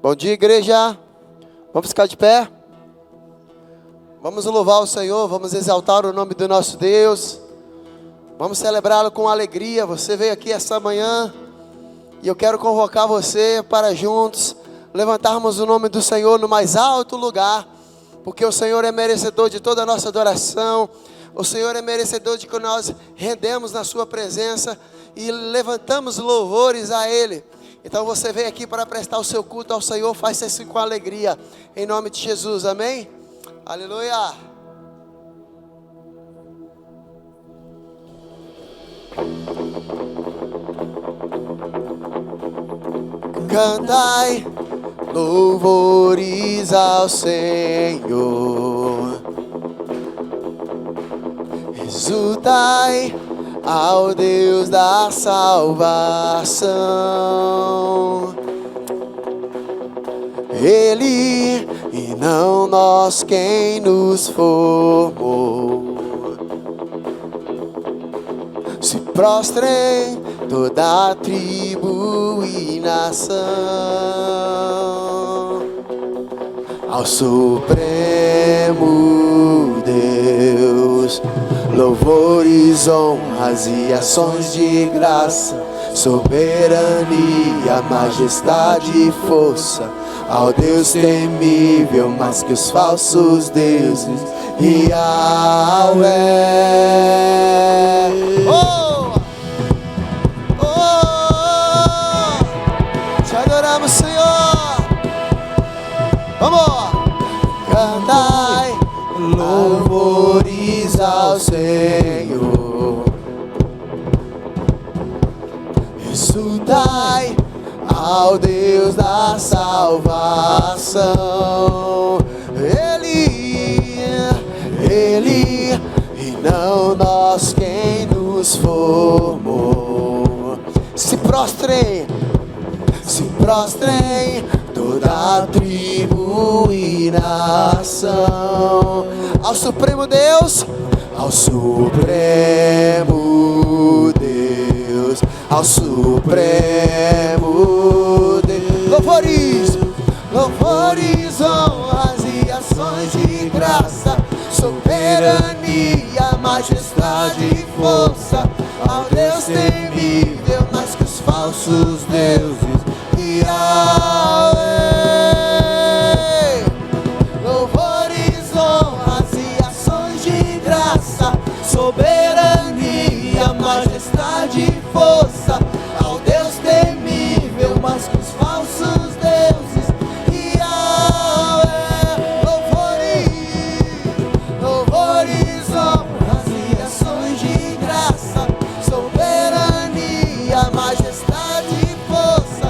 Bom dia, igreja. Vamos ficar de pé. Vamos louvar o Senhor, vamos exaltar o nome do nosso Deus. Vamos celebrá-lo com alegria. Você veio aqui essa manhã e eu quero convocar você para juntos levantarmos o nome do Senhor no mais alto lugar, porque o Senhor é merecedor de toda a nossa adoração. O Senhor é merecedor de que nós rendemos na sua presença e levantamos louvores a Ele. Então você veio aqui para prestar o seu culto ao Senhor, faça isso com alegria, em nome de Jesus, amém? Aleluia! Cantai louvores ao Senhor, exultai ao Deus da salvação. Ele e não nós quem nos formou. Se prostrem toda a tribo e nação ao Supremo Deus. Louvores, honras e ações de graça, soberania, majestade e força, ao Deus temível mais que os falsos deuses, Yahweh. Oh! Oh! Te adoramos, Senhor. Vamos! Cantai louvores ao Senhor, exultai ao Deus da salvação. Ele e não nós quem nos formou. Se prostrem toda a tribo e nação ao Supremo Deus, ao Supremo Deus, ao Supremo Deus. Louvores, honras e ações de graça, soberania, majestade e força, ao Deus temível mais que os falsos deuses, Yahweh. Louvores, honras e ações de graça, soberania, majestade e força, ao Deus temível mais que os falsos deuses, Yahweh. Louvores, honras e ações de graça, soberania, majestade e força,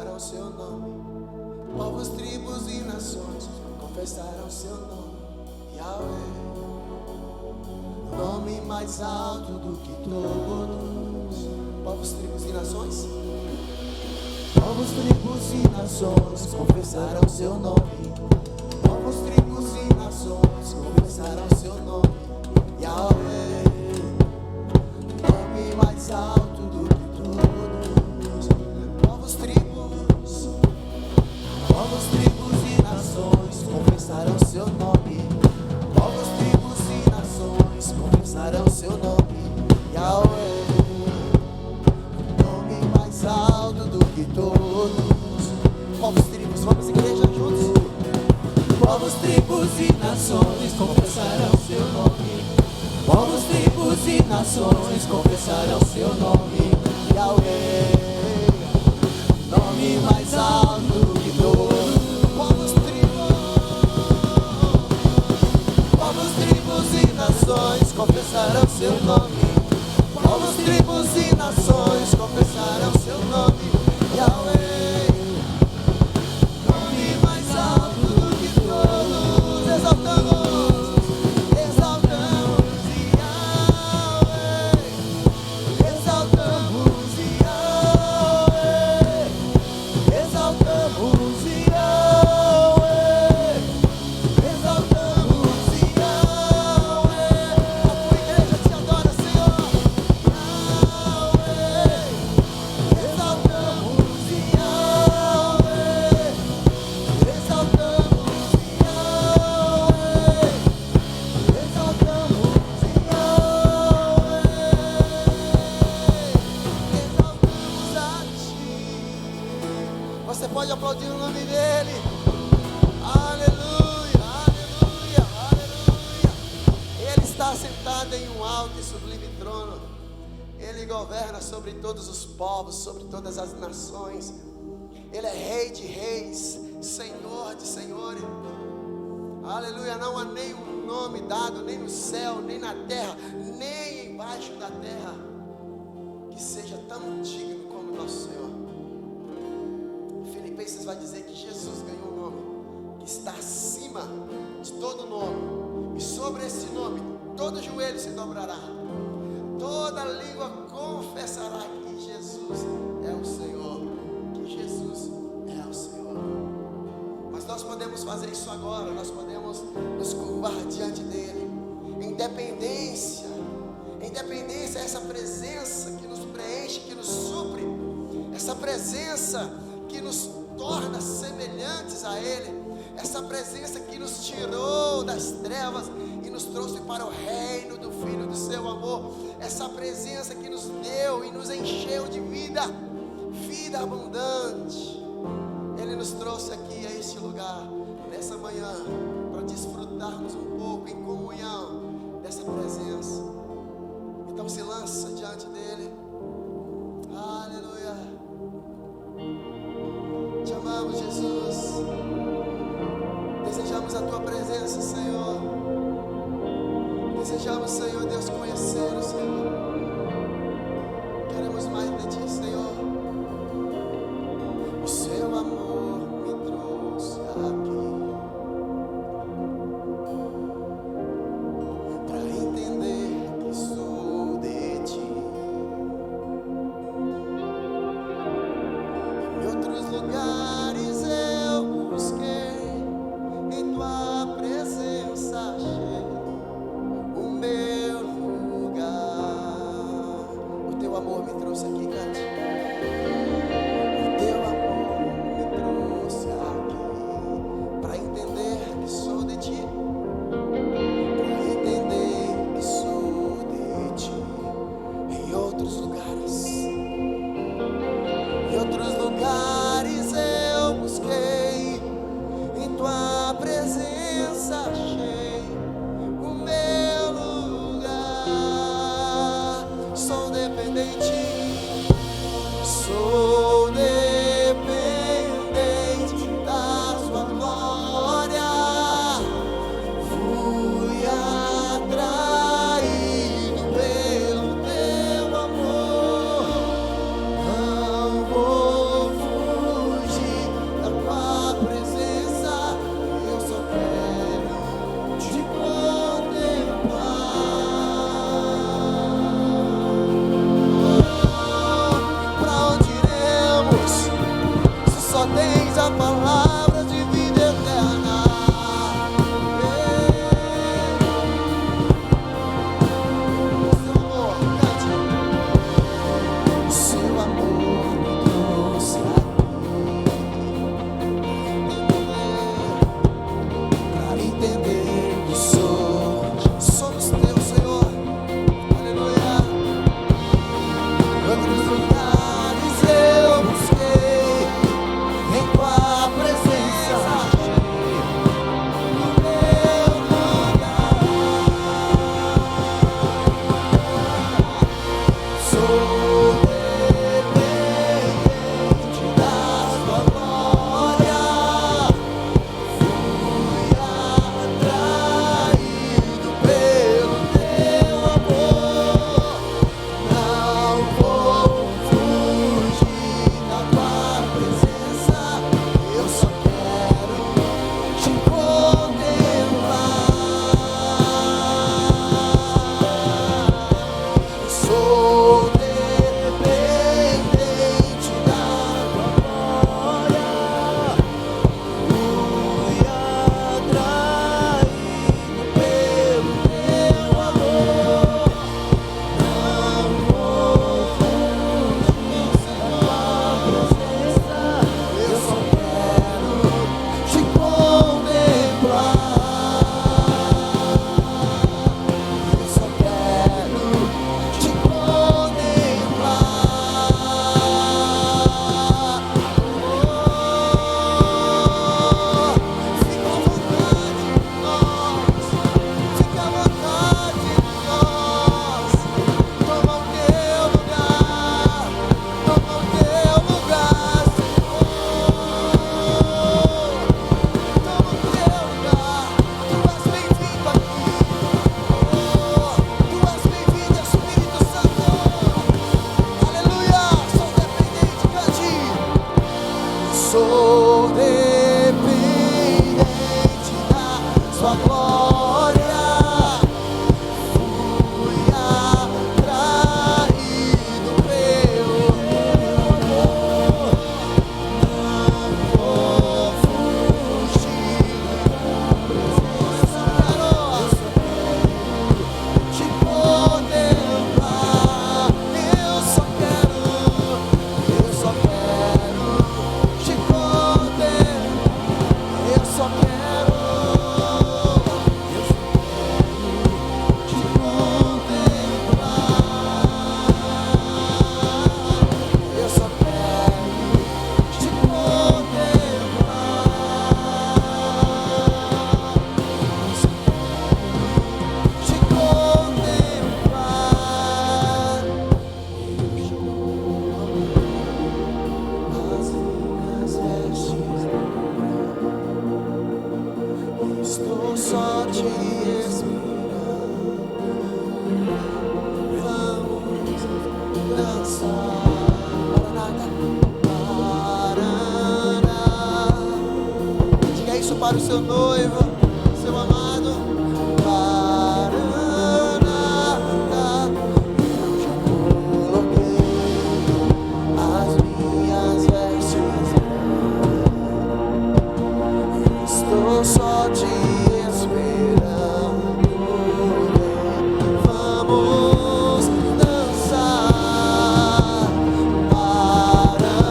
confessarão seu nome. Povos, tribos e nações confessarão seu nome. Yahweh, nome mais alto do que todos. Povos, tribos e nações. Povos, tribos e nações confessarão seu nome. Povos, tribos e nações confessarão seu nome. Yahweh, nome mais alto do que todos. Povos, tribos e nações confessarão seu nome. Povos, tribos e nações confessarão seu nome. Yahweh, nome mais alto do que todos. Povos, tribos, vamos igreja juntos. Povos, tribos e nações confessarão seu nome. Povos, tribos e nações confessarão seu nome. Yahweh, nome mais alto do que todos. Povos, tribos e nações confessarão seu nome. Povos, tribos e nações confessarão seu nome. Yahweh, nome mais alto do que todos. Exaltamos, exaltamos Yahweh, exaltamos Yahweh, exaltamos Yahweh, exaltamos Yahweh. A tua igreja te adora, Senhor. Yahweh, exaltamos Yahweh, exaltamos Yahweh, exaltamos Yahweh, exaltamos a ti. Você pode aplaudir o nome dele. Aleluia, aleluia, aleluia. Ele está sentado em um alto e sublime trono. Ele governa sobre todos os povos, sobre todas as nações. Ele é Rei de reis, Senhor de senhores. Aleluia, não há nenhum nome dado, nem no céu, nem na terra, nem embaixo da terra, que seja tão digno como nosso Senhor. Filipenses vai dizer que Jesus ganhou um nome que está acima de todo nome, e sobre esse nome todo joelho se dobrará, toda língua confessará que Jesus é o Senhor, que Jesus é o Senhor. Mas nós podemos fazer isso agora, nós podemos nos curvar diante dele, independência é essa presença que nos preenche, que nos supre, essa presença que nos torna semelhantes a ele, essa presença que nos tirou das trevas e nos trouxe para o reino do Filho do seu amor, essa presença que nos deu e nos encheu de vida abundante. Ele nos trouxe aqui a este lugar, nessa manhã, para desfrutarmos um pouco em comunhão dessa presença. Então se lança diante dele. Aleluia. Te amamos, Jesus. Desejamos a tua presença, Senhor. Desejamos, Senhor Deus, conhecer o Senhor. Queremos mais de ti, Senhor. O seu amor me trouxe aqui para entender que sou de ti. Em outros lugares eu busquei, em tua presença achei o meu lugar. O teu amor me trouxe aqui, cante. O teu amor me trouxe aqui para entender que sou de ti, para entender que sou de ti. Em outros lugares eu busquei, em tua presença achei o meu lugar. Sou dependente da sua glória. sua glória. Fui atraído pelo amor. Não vou fugir. Te contemplar. Eu só quero te contemplar. Eu só quero te contemplar. Eu só quero te contemplar. Te contemplar. As minhas vestes, estou só te esperando. Vamos dançar. Paraná. Diga isso para o seu noivo, seu amado. Paraná. Eu já coloquei as minhas vestes. Estou só te esperando. Vamos dançar. Paraná.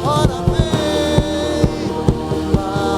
Ora vem. Paraná.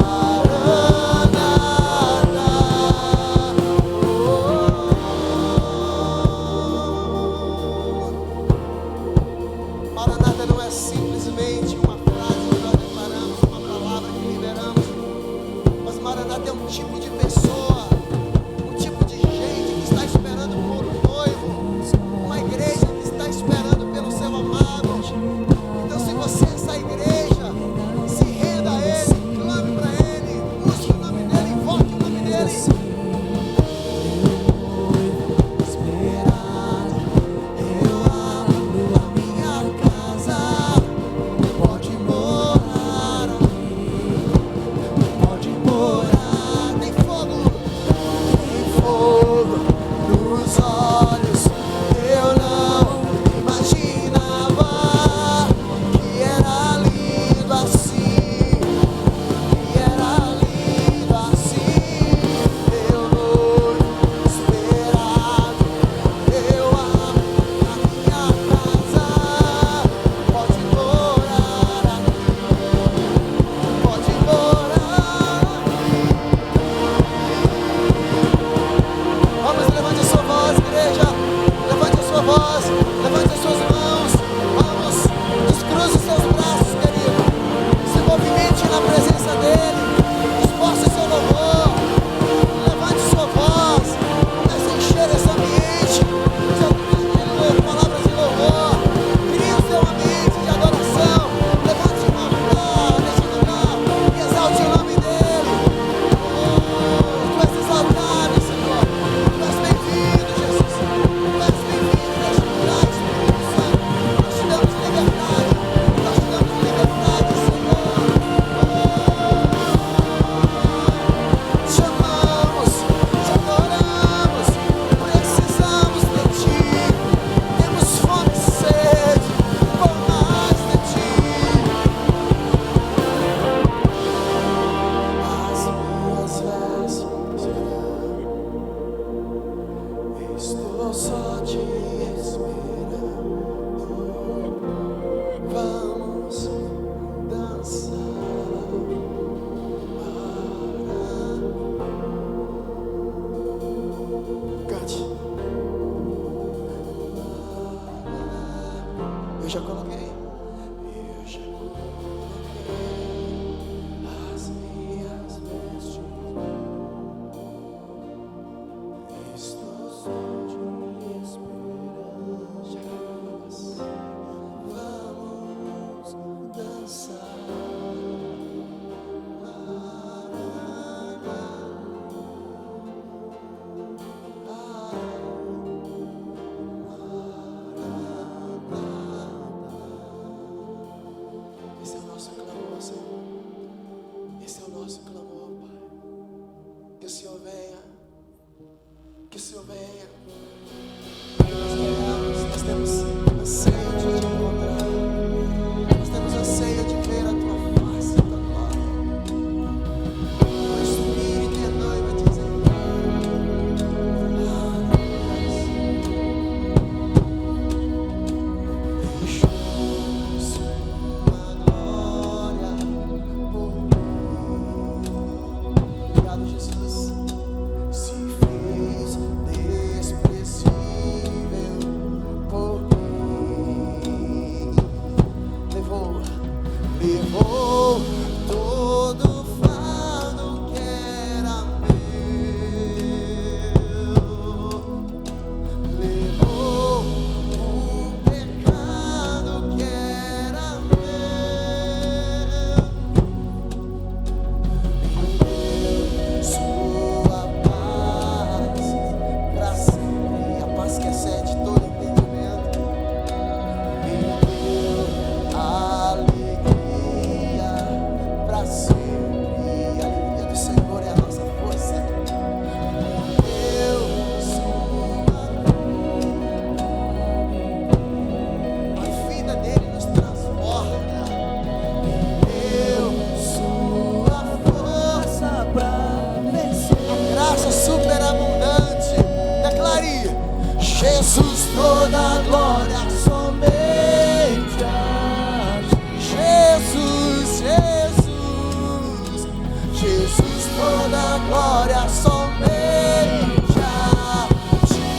Jesus, toda a glória somente a Jesus, Jesus, Jesus, toda a glória somente a ti.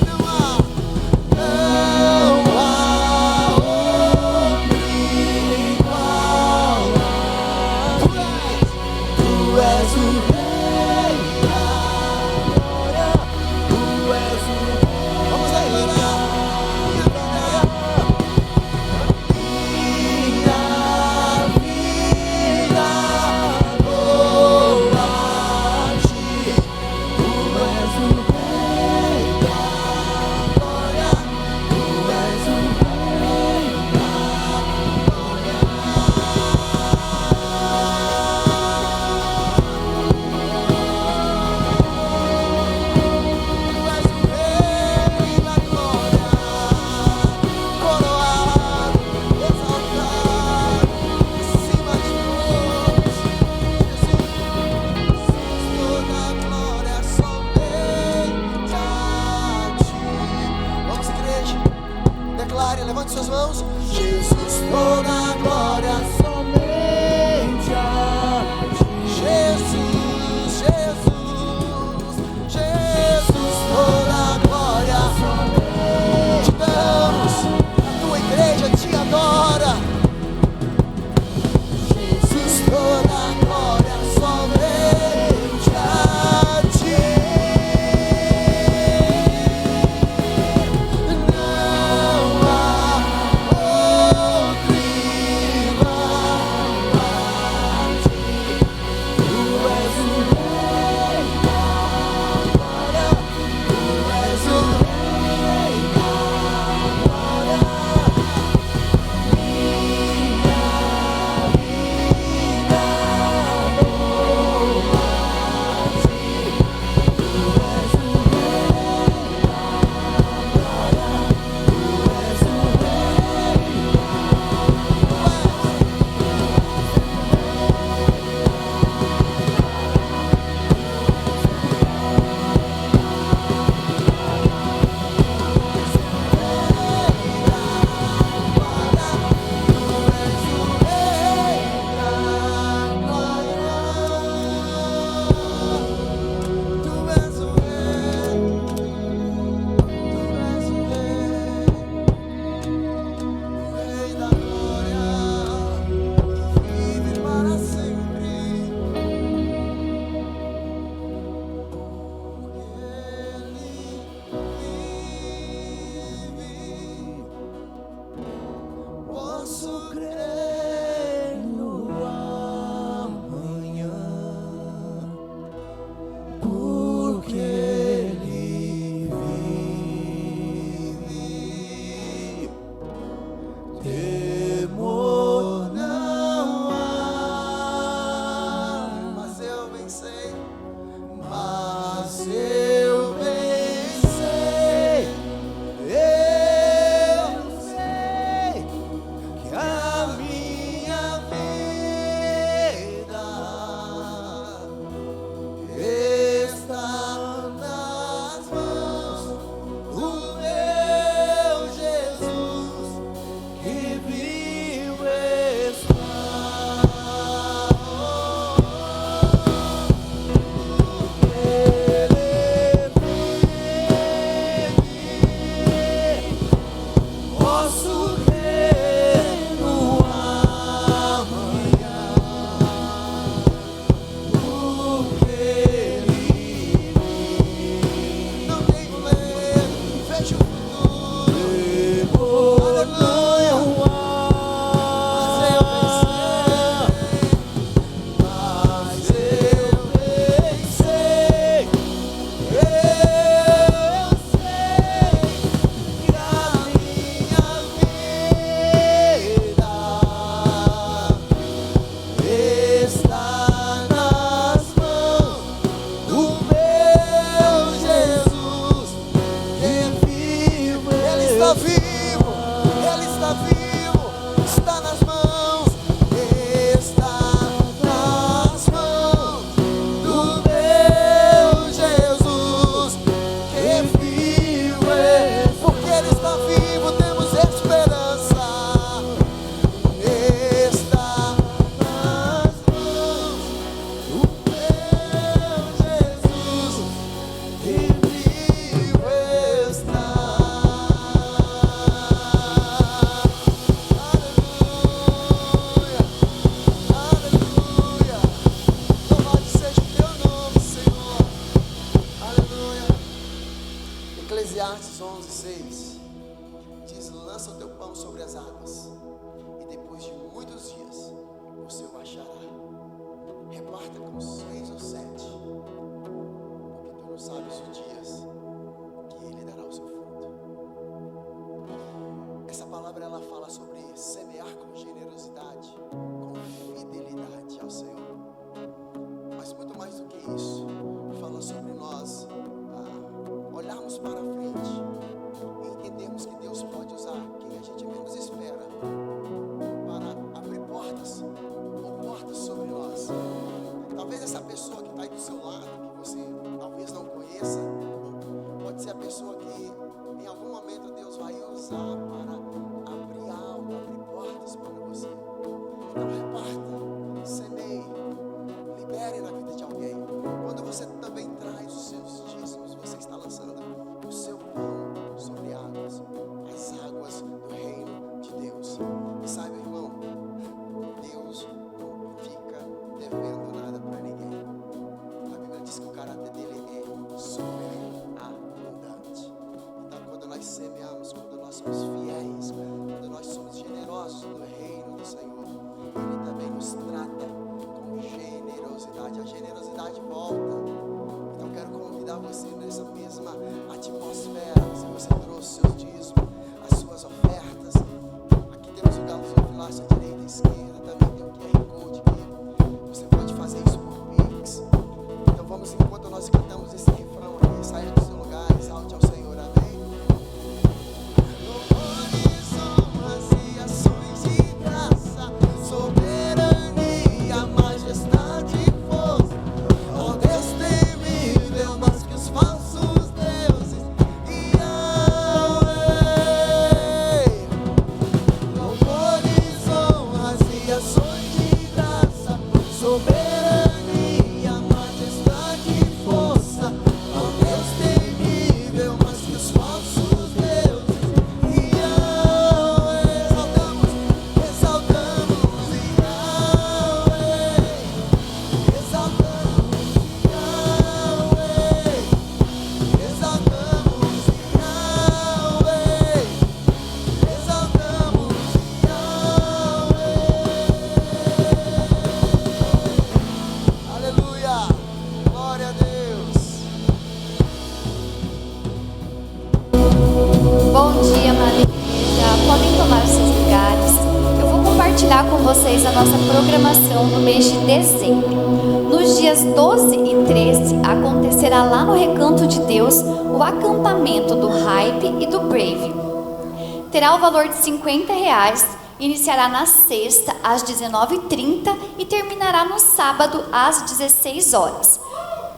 Não há outro igual a ti. Tu és o Rei da glória, tu és o Rei. 11:6 diz: lança o teu pão sobre as águas, e depois de muitos dias você o achará. Reparta com 6 ou 7, porque tu não sabes os dias que ele dará o seu fruto. Essa palavra ela fala sobre semear com generosidade, com fidelidade ao Senhor. Mas muito mais do que isso, fala sobre nós olharmos para frente e entendermos que Deus pode usar quem a gente menos espera para abrir portas ou portas sobre nós. Talvez essa pessoa que está aí do seu lado, que você talvez não conheça, pode ser a pessoa que em algum momento Deus vai usar para abrir algo, abrir portas para você. Então reparta, semeie, libere na vida de alguém. Quando você também traz os seus dízimos, você está lançando o seu pão sobre águas, as águas do reino de Deus. E saiba, irmão, Deus não fica devendo nada para ninguém. A Bíblia diz que o caráter dele é sobreabundante. Então quando nós semeamos, quando nós somos fiéis, quando nós somos generosos no reino do Senhor, Ele também nos trata com generosidade. A generosidade volta. Então quero convidar você nessa mesma atmosfera. Se você trouxe seus dízimos, as suas ofertas, aqui temos o galo lá à direita e à esquerda, também tem o QR Code aqui. Você pode fazer isso por Pix. Então vamos, enquanto nós cantamos esse refrão aqui, saia do seu lugar, exalte ao Senhor, amém? Louvores, honras e ações de graça, soberania, majestade e força, ao Deus temível, mais que os falsos deuses, Yahweh. Louvores, honras e ações de graça, soberania, majestade e força, ao Deus temível, mais que os falsos deuses, Yahweh. Exaltamos, Yahweh, exaltamos, Yahweh, exaltamos, Yahweh, exaltamos, Yahweh. Aleluia, glória a Deus. Bom dia, amada igreja. Podem tomar os seus lugares. Eu vou compartilhar com vocês a nossa programação no mês de dezembro. Nos dias 12 e 13, acontecerá lá no Recanto de Deus o acampamento do Hype e do Brave. Terá o valor de R$50, iniciará na sexta às 19h30 e terminará no sábado às 16 horas.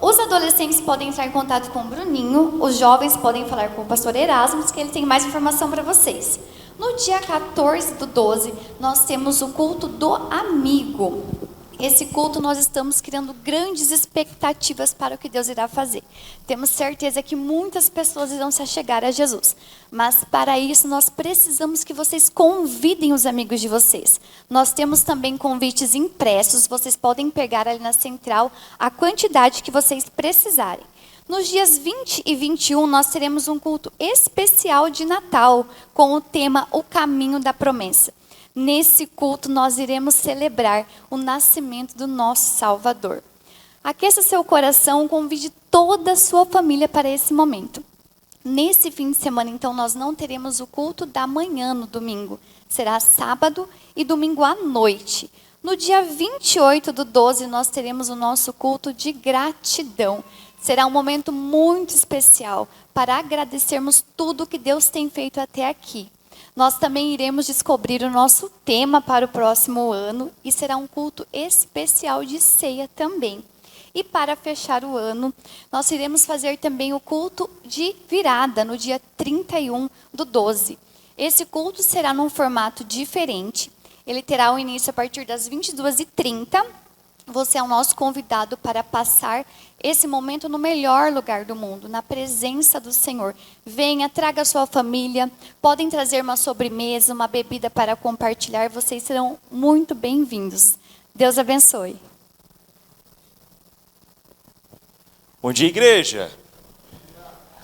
Os adolescentes podem entrar em contato com o Bruninho, os jovens podem falar com o pastor Erasmus, que ele tem mais informação para vocês. No dia 14/12, nós temos o culto do amigo. Esse culto nós estamos criando grandes expectativas para o que Deus irá fazer. Temos certeza que muitas pessoas irão se achegar a Jesus. Mas para isso nós precisamos que vocês convidem os amigos de vocês. Nós temos também convites impressos, vocês podem pegar ali na central a quantidade que vocês precisarem. Nos dias 20 e 21 nós teremos um culto especial de Natal com o tema O Caminho da Promessa. Nesse culto nós iremos celebrar o nascimento do nosso Salvador. Aqueça seu coração, convide toda a sua família para esse momento. Nesse fim de semana, então, nós não teremos o culto da manhã no domingo. Será sábado e domingo à noite. No dia 28/12, nós teremos o nosso culto de gratidão. Será um momento muito especial para agradecermos tudo que Deus tem feito até aqui. Nós também iremos descobrir o nosso tema para o próximo ano e será um culto especial de ceia também. E para fechar o ano, nós iremos fazer também o culto de virada no dia 31/12. Esse culto será num formato diferente. Ele terá o início a partir das 22h30. Você é o nosso convidado para passar esse momento no melhor lugar do mundo, na presença do Senhor. Venha, traga a sua família, podem trazer uma sobremesa, uma bebida para compartilhar, vocês serão muito bem-vindos. Deus abençoe. Bom dia, igreja.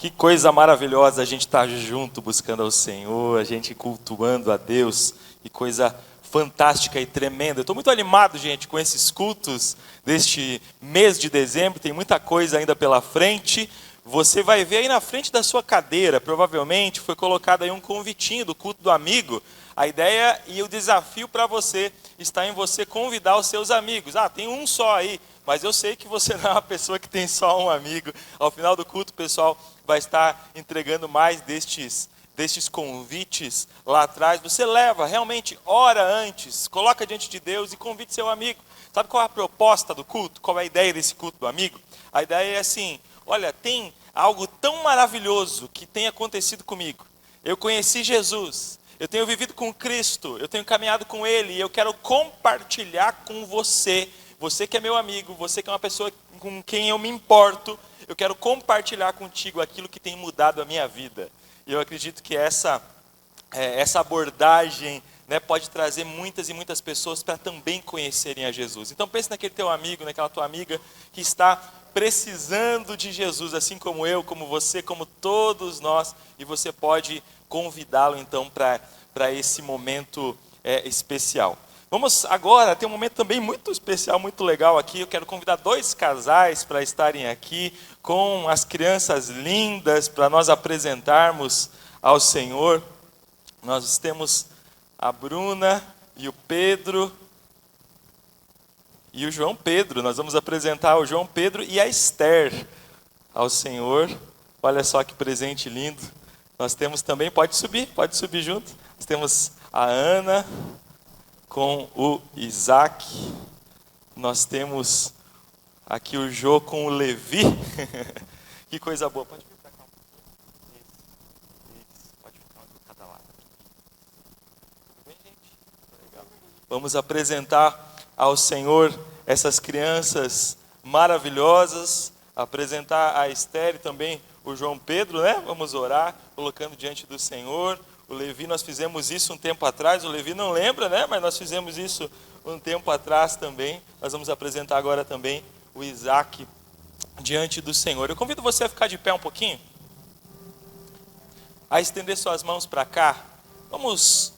Que coisa maravilhosa a gente estar junto buscando ao Senhor, a gente cultuando a Deus. Que coisa fantástica e tremenda. Eu estou muito animado, gente, com esses cultos deste mês de dezembro. Tem muita coisa ainda pela frente. Você vai ver aí na frente da sua cadeira, provavelmente foi colocado aí um convitinho do culto do amigo. A ideia e o desafio para você está em você convidar os seus amigos. Tem um só aí, mas eu sei que você não é uma pessoa que tem só um amigo. Ao final do culto, o pessoal vai estar entregando mais destes convites lá atrás. Você leva, realmente, ora antes, coloca diante de Deus e convide seu amigo. Sabe qual é a proposta do culto? Qual é a ideia desse culto do amigo? A ideia é assim: olha, tem algo tão maravilhoso que tem acontecido comigo. Eu conheci Jesus, eu tenho vivido com Cristo, eu tenho caminhado com Ele, e eu quero compartilhar com você, você que é meu amigo, você que é uma pessoa com quem eu me importo, eu quero compartilhar contigo aquilo que tem mudado a minha vida. E eu acredito que essa abordagem, né, pode trazer muitas e muitas pessoas para também conhecerem a Jesus. Então pense naquele teu amigo, naquela tua amiga que está precisando de Jesus, assim como eu, como você, como todos nós, e você pode convidá-lo então para esse momento especial. Vamos agora ter um momento também muito especial, muito legal aqui. Eu quero convidar 2 casais para estarem aqui com as crianças lindas para nós apresentarmos ao Senhor. Nós temos a Bruna e o Pedro e o João Pedro. Nós vamos apresentar o João Pedro e a Esther ao Senhor. Olha só que presente lindo. Nós temos também, pode subir junto. Nós temos a Ana com o Isaac. Nós temos aqui o Jô com o Levi. Que coisa boa. Pode vir para cá um pouquinho. Isso. Pode ficar um de cada lado. Tudo bem, gente? Legal. Vamos apresentar ao Senhor essas crianças maravilhosas. Apresentar a Esther e também o João Pedro, né? Vamos orar, colocando diante do Senhor. O Levi, nós fizemos isso um tempo atrás, o Levi não lembra, né? Mas nós fizemos isso um tempo atrás também. Nós vamos apresentar agora também o Isaac diante do Senhor. Eu convido você a ficar de pé um pouquinho, a estender suas mãos para cá. Vamos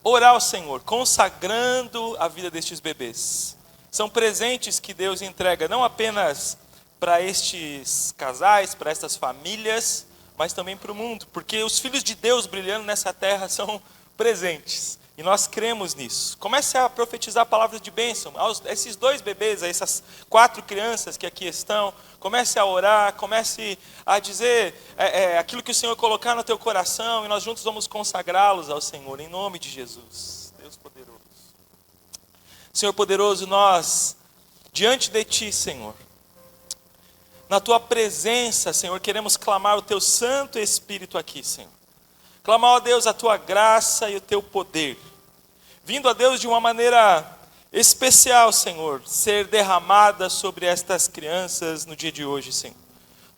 orar ao Senhor, consagrando a vida destes bebês. São presentes que Deus entrega não apenas para estes casais, para estas famílias, mas também para o mundo, porque os filhos de Deus brilhando nessa terra são presentes, e nós cremos nisso. Comece a profetizar palavras de bênção a esses 2 bebês, a essas 4 crianças que aqui estão. Comece a orar, comece a dizer aquilo que o Senhor colocar no teu coração, e nós juntos vamos consagrá-los ao Senhor, em nome de Jesus. Deus poderoso, Senhor poderoso, nós diante de Ti, Senhor, na Tua presença, Senhor, queremos clamar o Teu Santo Espírito aqui, Senhor. Clamar, ó Deus, a Tua graça e o Teu poder. Vindo, ó Deus, de uma maneira especial, Senhor, ser derramada sobre estas crianças no dia de hoje, Senhor.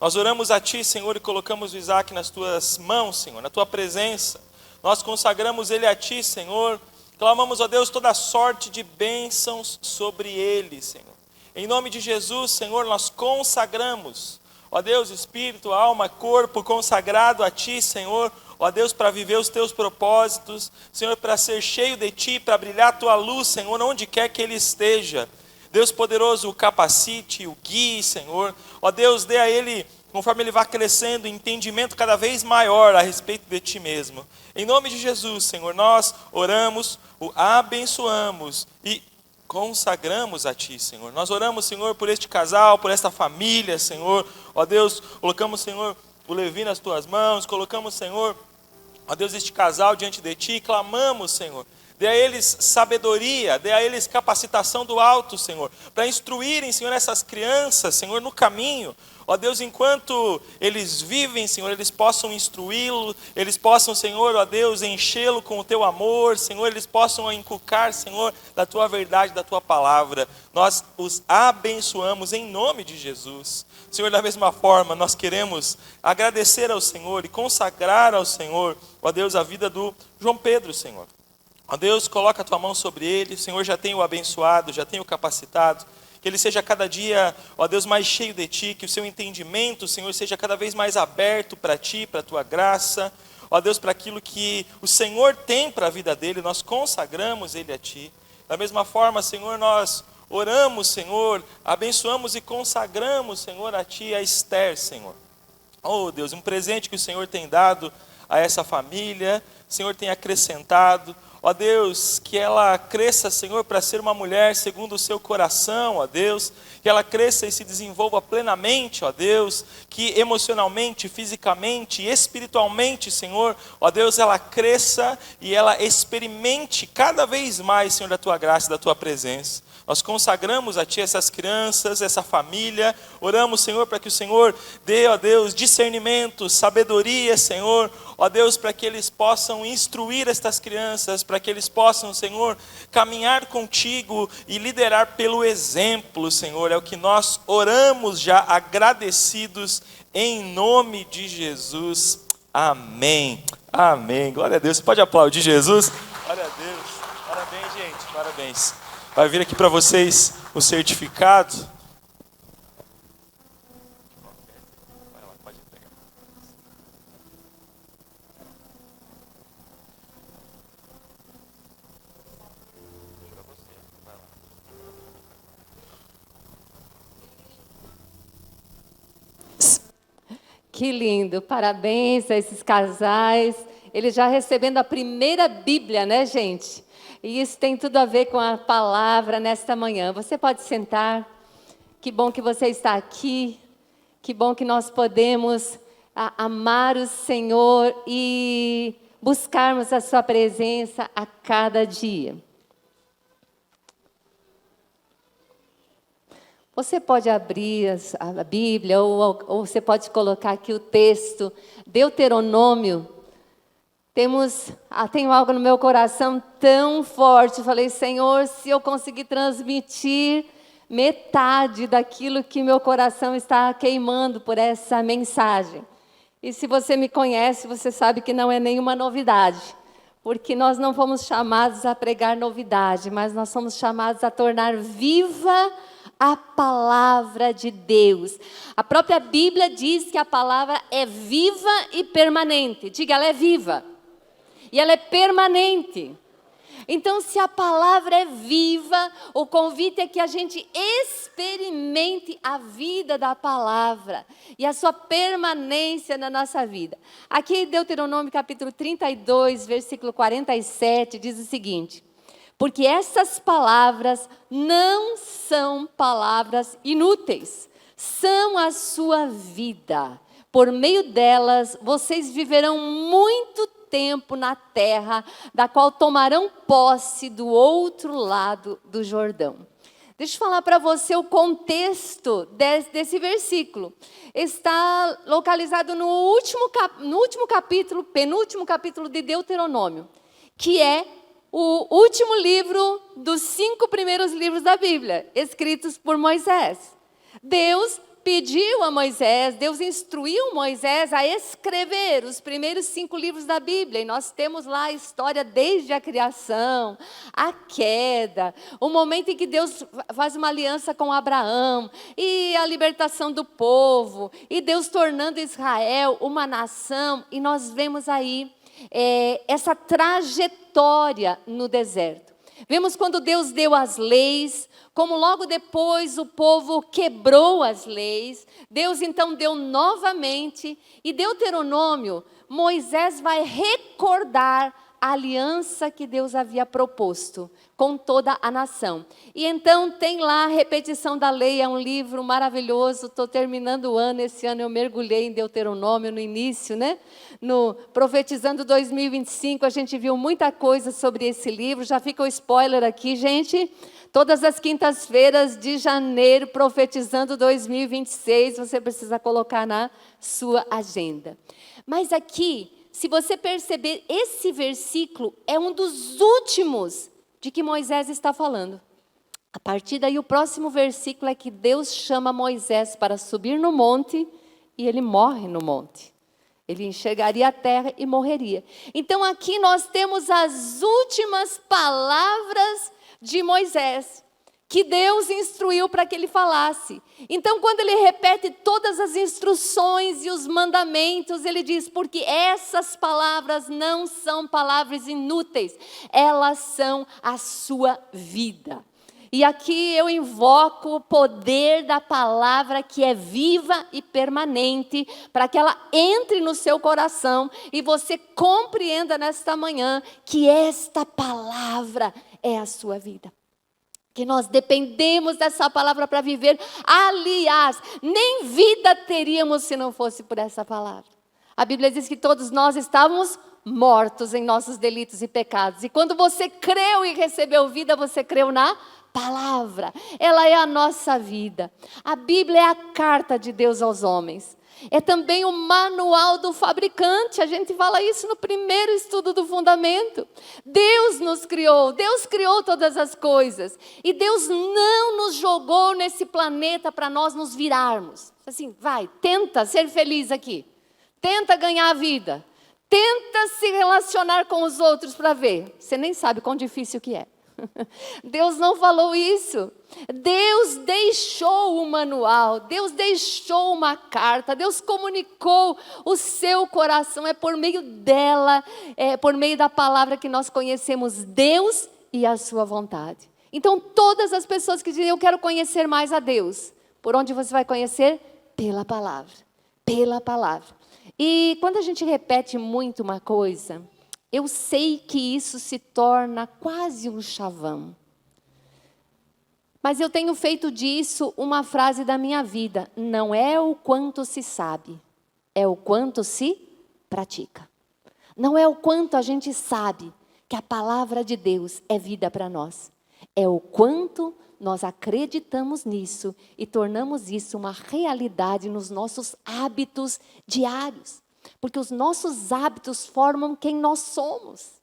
Nós oramos a Ti, Senhor, e colocamos o Isaac nas Tuas mãos, Senhor, na Tua presença. Nós consagramos ele a Ti, Senhor. Clamamos, ó Deus, toda sorte de bênçãos sobre ele, Senhor. Em nome de Jesus, Senhor, nós consagramos, ó Deus, espírito, alma, corpo, consagrado a Ti, Senhor, ó Deus, para viver os Teus propósitos, Senhor, para ser cheio de Ti, para brilhar a Tua luz, Senhor, onde quer que ele esteja. Deus poderoso, o capacite, o guie, Senhor, ó Deus, dê a ele, conforme ele vai crescendo, entendimento cada vez maior a respeito de Ti mesmo. Em nome de Jesus, Senhor, nós oramos, o abençoamos e consagramos a Ti, Senhor. Nós oramos, Senhor, por este casal, por esta família, Senhor. Ó Deus, colocamos, Senhor, o Levi nas Tuas mãos, colocamos, Senhor, ó Deus, este casal diante de Ti, clamamos, Senhor. Dê a eles sabedoria, dê a eles capacitação do alto, Senhor, para instruírem, Senhor, essas crianças, Senhor, no caminho. Ó Deus, enquanto eles vivem, Senhor, eles possam instruí-lo, eles possam, Senhor, ó Deus, enchê-lo com o Teu amor, Senhor, eles possam inculcar, Senhor, da Tua verdade, da Tua palavra. Nós os abençoamos em nome de Jesus. Senhor, da mesma forma, nós queremos agradecer ao Senhor e consagrar ao Senhor, ó Deus, a vida do João Pedro, Senhor. Ó Deus, coloca a Tua mão sobre ele, o Senhor já tem o abençoado, já tem o capacitado. que ele seja cada dia, ó Deus, mais cheio de Ti, que o seu entendimento, Senhor, seja cada vez mais aberto para Ti, para a Tua graça, ó Deus, para aquilo que o Senhor tem para a vida dele, nós consagramos ele a Ti. Da mesma forma, Senhor, nós oramos, Senhor, abençoamos e consagramos, Senhor, a Ti, a Esther, Senhor. Oh Deus, um presente que o Senhor tem dado a essa família, o Senhor tem acrescentado. Ó Deus, que ela cresça, Senhor, para ser uma mulher segundo o seu coração, ó Deus. Que ela cresça e se desenvolva plenamente, ó Deus. Que emocionalmente, fisicamente e espiritualmente, Senhor, ó Deus, ela cresça e ela experimente cada vez mais, Senhor, da Tua graça e da Tua presença. Nós consagramos a Ti essas crianças, essa família. Oramos, Senhor, para que o Senhor dê, ó Deus, discernimento, sabedoria, Senhor. Ó Deus, para que eles possam instruir estas crianças, para que eles possam, Senhor, caminhar contigo e liderar pelo exemplo, Senhor. É o que nós oramos já agradecidos em nome de Jesus. Amém. Amém. Glória a Deus. Você pode aplaudir Jesus? Glória a Deus. Parabéns, gente. Parabéns. Vai vir aqui para vocês o certificado. Vai lá, pode pegar. Para você. Vai lá. Que lindo, parabéns a esses casais. Eles já recebendo a primeira Bíblia, né, gente? E isso tem tudo a ver com a palavra nesta manhã. Você pode sentar. Que bom que você está aqui. Que bom que nós podemos amar o Senhor e buscarmos a sua presença a cada dia. Você pode abrir a Bíblia ou você pode colocar aqui o texto, Deuteronômio. Tenho algo no meu coração tão forte. Falei, Senhor, se eu conseguir transmitir metade daquilo que meu coração está queimando por essa mensagem. E se você me conhece, você sabe que não é nenhuma novidade. Porque nós não fomos chamados a pregar novidade, mas nós somos chamados a tornar viva a palavra de Deus. A própria Bíblia diz que a palavra é viva e permanente. Diga, ela é viva. E ela é permanente. Então, se a palavra é viva, o convite é que a gente experimente a vida da palavra e a sua permanência na nossa vida. Aqui em Deuteronômio capítulo 32, versículo 47, diz o seguinte: porque essas palavras não são palavras inúteis, são a sua vida. Por meio delas, vocês viverão muito tempo na terra, da qual tomarão posse do outro lado do Jordão. Deixa eu falar para você o contexto desse versículo. Está localizado no último capítulo, penúltimo capítulo de Deuteronômio, que é o último livro dos 5 primeiros livros da Bíblia, escritos por Moisés. Deus pediu a Moisés, Deus instruiu Moisés a escrever os primeiros 5 livros da Bíblia. E nós temos lá a história desde a criação, a queda, o momento em que Deus faz uma aliança com Abraão, e a libertação do povo, e Deus tornando Israel uma nação. E nós vemos aí essa trajetória no deserto. Vemos quando Deus deu as leis, como logo depois o povo quebrou as leis. Deus então deu novamente. E Deuteronômio, Moisés vai recordar a aliança que Deus havia proposto com toda a nação. E então tem lá a repetição da lei, é um livro maravilhoso. Estou terminando o ano, esse ano eu mergulhei em Deuteronômio no início, né? No Profetizando 2025, a gente viu muita coisa sobre esse livro. Já fica o spoiler aqui, gente. Todas as quintas-feiras de janeiro, Profetizando 2026, você precisa colocar na sua agenda. Mas aqui, se você perceber, esse versículo é um dos últimos de que Moisés está falando. A partir daí, o próximo versículo é que Deus chama Moisés para subir no monte e ele morre no monte. Ele enxergaria a terra e morreria. Então, aqui nós temos as últimas palavras de Moisés, que Deus instruiu para que ele falasse. Então, quando ele repete todas as instruções e os mandamentos, ele diz, porque essas palavras não são palavras inúteis, elas são a sua vida. E aqui eu invoco o poder da palavra que é viva e permanente, para que ela entre no seu coração e você compreenda nesta manhã que esta palavra é a sua vida. Que nós dependemos dessa palavra para viver. Aliás, nem vida teríamos se não fosse por essa palavra. A Bíblia diz que todos nós estávamos mortos em nossos delitos e pecados. E quando você creu e recebeu vida, você creu na palavra. Ela é a nossa vida. A Bíblia é a carta de Deus aos homens. É também o manual do fabricante. A gente fala isso no primeiro estudo do fundamento. Deus nos criou, Deus criou todas as coisas. E Deus não nos jogou nesse planeta para nós nos virarmos. Assim, vai, tenta ser feliz aqui. Tenta ganhar a vida. Tenta se relacionar com os outros para ver. Você nem sabe quão difícil que é. Deus não falou isso. Deus deixou o manual, Deus deixou uma carta, Deus comunicou o seu coração. É por meio dela, é por meio da palavra que nós conhecemos Deus e a sua vontade. Então todas as pessoas que dizem eu quero conhecer mais a Deus, por onde você vai conhecer? Pela palavra, pela palavra. E quando a gente repete muito uma coisa, eu sei que isso se torna quase um chavão. Mas eu tenho feito disso uma frase da minha vida. Não é o quanto se sabe, é o quanto se pratica. Não é o quanto a gente sabe que a palavra de Deus é vida para nós. É o quanto nós acreditamos nisso e tornamos isso uma realidade nos nossos hábitos diários. Porque os nossos hábitos formam quem nós somos.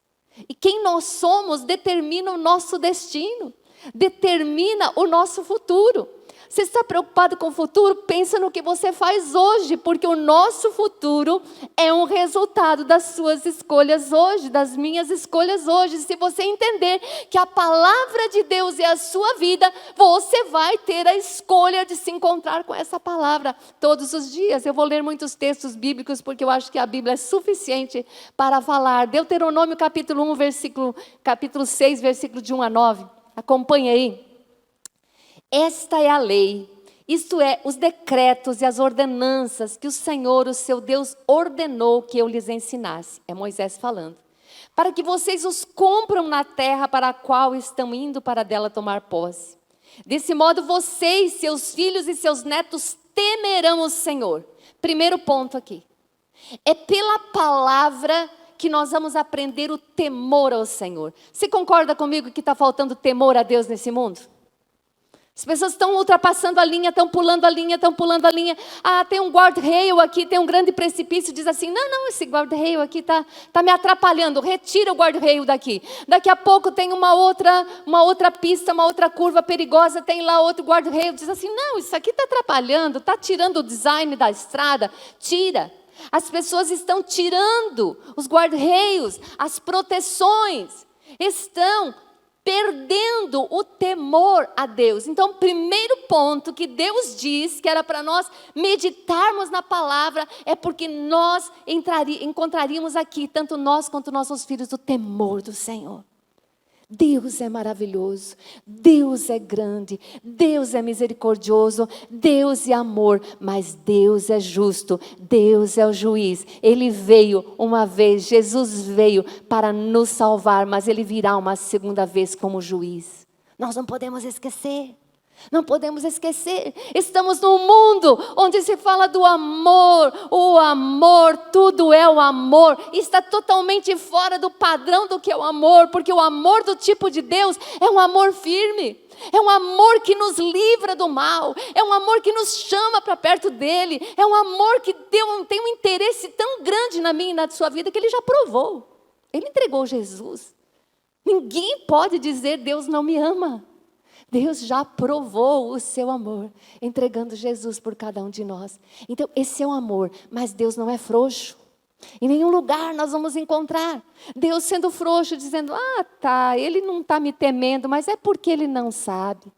E quem nós somos determina o nosso destino. Determina o nosso futuro. Você está preocupado com o futuro? Pensa no que você faz hoje. Porque o nosso futuro é um resultado das suas escolhas hoje. Das minhas escolhas hoje. Se você entender que a palavra de Deus é a sua vida, você vai ter a escolha de se encontrar com essa palavra todos os dias. Eu vou ler muitos textos bíblicos porque eu acho que a Bíblia é suficiente para falar. Deuteronômio capítulo 1, capítulo 6, versículo de 1 a 9. Acompanhe aí. Esta é a lei, isto é, os decretos e as ordenanças que o Senhor, o seu Deus, ordenou que eu lhes ensinasse. É Moisés falando. Para que vocês os cumpram na terra para a qual estão indo para dela tomar posse. Desse modo, vocês, seus filhos e seus netos temerão o Senhor. Primeiro ponto aqui. É pela palavra que nós vamos aprender o temor ao Senhor. Você concorda comigo que está faltando temor a Deus nesse mundo? As pessoas estão ultrapassando a linha, estão pulando a linha, estão pulando a linha. Ah, tem um guarda-reio aqui, tem um grande precipício. Diz assim, não, esse guarda-reio aqui está me atrapalhando. Retira o guarda-reio daqui. Daqui a pouco tem uma outra pista, uma outra curva perigosa. Tem lá outro guarda-reio. Diz assim, não, isso aqui está atrapalhando, está tirando o design da estrada. Tira. As pessoas estão tirando os guarda-reios, as proteções. Estão perdendo o temor a Deus. Então, primeiro ponto que Deus diz que era para nós meditarmos na palavra é porque nós encontraríamos aqui, tanto nós quanto nossos filhos, o temor do Senhor. Deus é maravilhoso, Deus é grande, Deus é misericordioso, Deus é amor, mas Deus é justo, Deus é o juiz. Ele veio uma vez, Jesus veio para nos salvar, mas Ele virá uma segunda vez como juiz. Nós não podemos esquecer. Não podemos esquecer, estamos num mundo onde se fala do amor, o amor, tudo é o amor, está totalmente fora do padrão do que é o amor, porque o amor do tipo de Deus é um amor firme, é um amor que nos livra do mal, é um amor que nos chama para perto dele, é um amor que tem um interesse tão grande na minha e na sua vida que ele já provou, ele entregou Jesus. Ninguém pode dizer Deus não me ama. Deus já provou o seu amor, entregando Jesus por cada um de nós. Então, esse é o amor, mas Deus não é frouxo. Em nenhum lugar nós vamos encontrar Deus sendo frouxo, dizendo, Ele não está me temendo, mas é porque Ele não sabe.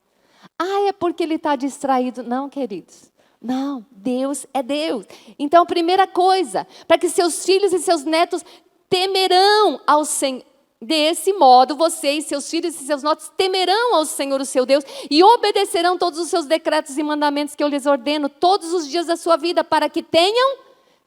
Ah, é porque ele está distraído. Não, queridos. Não, Deus é Deus. Então, primeira coisa, para que seus filhos e seus netos temerão ao Senhor. Desse modo, você e seus filhos e seus netos temerão ao Senhor, o seu Deus, e obedecerão todos os seus decretos e mandamentos que eu lhes ordeno todos os dias da sua vida, para que tenham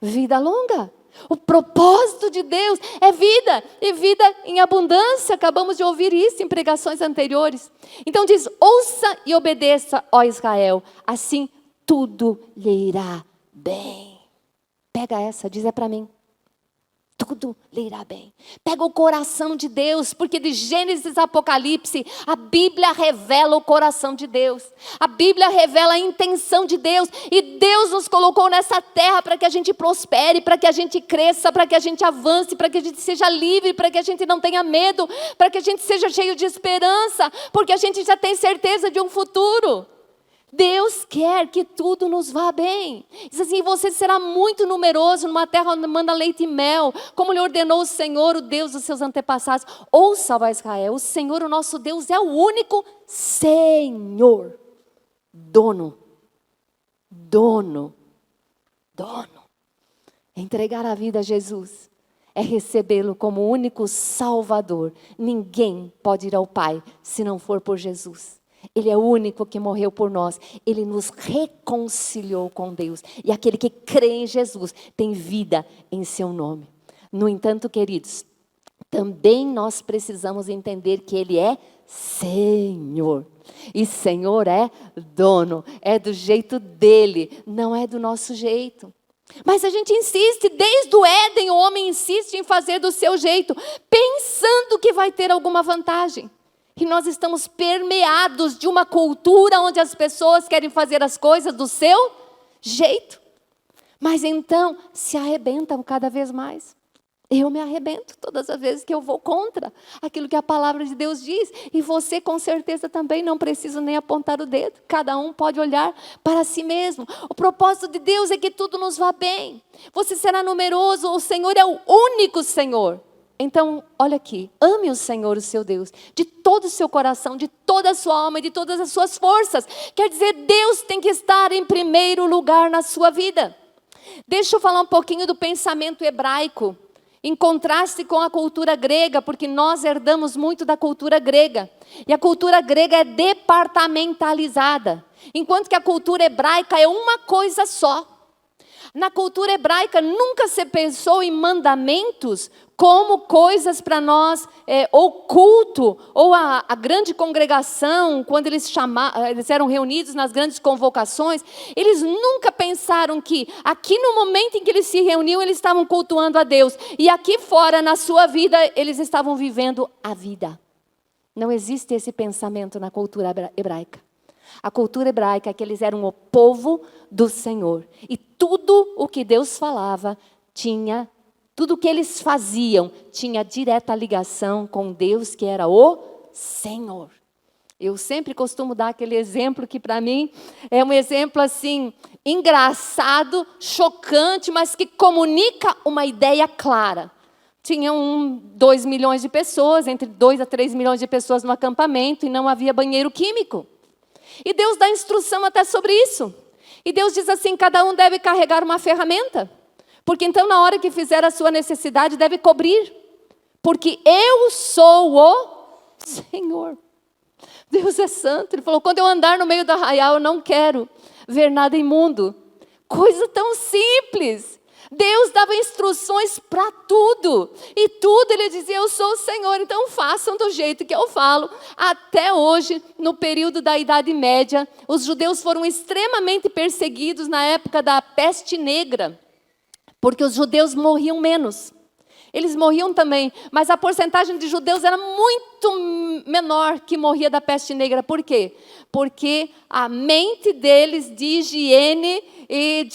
vida longa. O propósito de Deus é vida, e vida em abundância. Acabamos de ouvir isso em pregações anteriores. Então diz, ouça e obedeça, ó Israel, assim tudo lhe irá bem. Pega essa, diz, é para mim. Tudo lhe irá bem. Pega o coração de Deus, porque de Gênesis a Apocalipse, a Bíblia revela o coração de Deus. A Bíblia revela a intenção de Deus. E Deus nos colocou nessa terra para que a gente prospere, para que a gente cresça, para que a gente avance, para que a gente seja livre, para que a gente não tenha medo, para que a gente seja cheio de esperança, porque a gente já tem certeza de um futuro. Deus quer que tudo nos vá bem. Diz assim, você será muito numeroso numa terra onde manda leite e mel, como lhe ordenou o Senhor, o Deus dos seus antepassados. Ouça, ó Israel, o Senhor, o nosso Deus, é o único Senhor. Dono. Entregar a vida a Jesus é recebê-lo como único Salvador. Ninguém pode ir ao Pai se não for por Jesus. Ele é o único que morreu por nós. Ele nos reconciliou com Deus. E aquele que crê em Jesus tem vida em seu nome. No entanto, queridos, também nós precisamos entender que Ele é Senhor. E Senhor é dono. É do jeito dele, não é do nosso jeito. Mas a gente insiste, desde o Éden o homem insiste em fazer do seu jeito, pensando que vai ter alguma vantagem. E nós estamos permeados de uma cultura onde as pessoas querem fazer as coisas do seu jeito. Mas então se arrebentam cada vez mais. Eu me arrebento todas as vezes que eu vou contra aquilo que a palavra de Deus diz. E você com certeza também, não preciso nem apontar o dedo. Cada um pode olhar para si mesmo. O propósito de Deus é que tudo nos vá bem. Você será numeroso, o Senhor é o único Senhor. Então, olha aqui, ame o Senhor, o seu Deus, de todo o seu coração, de toda a sua alma e de todas as suas forças. Quer dizer, Deus tem que estar em primeiro lugar na sua vida. Deixa eu falar um pouquinho do pensamento hebraico, em contraste com a cultura grega, porque nós herdamos muito da cultura grega. E a cultura grega é departamentalizada, enquanto que a cultura hebraica é uma coisa só. Na cultura hebraica nunca se pensou em mandamentos como coisas para nós, ou culto, ou a grande congregação, quando eles eram reunidos nas grandes convocações, eles nunca pensaram que aqui no momento em que eles se reuniam, eles estavam cultuando a Deus, e aqui fora, na sua vida, eles estavam vivendo a vida. Não existe esse pensamento na cultura hebraica. A cultura hebraica é que eles eram o povo do Senhor, e tudo o que Deus falava tudo o que eles faziam tinha direta ligação com Deus, que era o Senhor. Eu sempre costumo dar aquele exemplo que para mim é um exemplo assim, engraçado, chocante, mas que comunica uma ideia clara. Tinham 2 milhões de pessoas, entre 2 a 3 milhões de pessoas no acampamento, e não havia banheiro químico. E Deus dá instrução até sobre isso. E Deus diz assim, cada um deve carregar uma ferramenta. Porque então, na hora que fizer a sua necessidade, deve cobrir. Porque eu sou o Senhor. Deus é santo. Ele falou, quando eu andar no meio do arraial, eu não quero ver nada imundo. Coisa tão simples. Deus dava instruções para tudo. E tudo ele dizia, eu sou o Senhor. Então façam do jeito que eu falo. Até hoje, no período da Idade Média, os judeus foram extremamente perseguidos na época da peste negra. Porque os judeus morriam menos. Eles morriam também, mas a porcentagem de judeus era muito menor que morria da peste negra. Por quê? Porque a mente deles de higiene e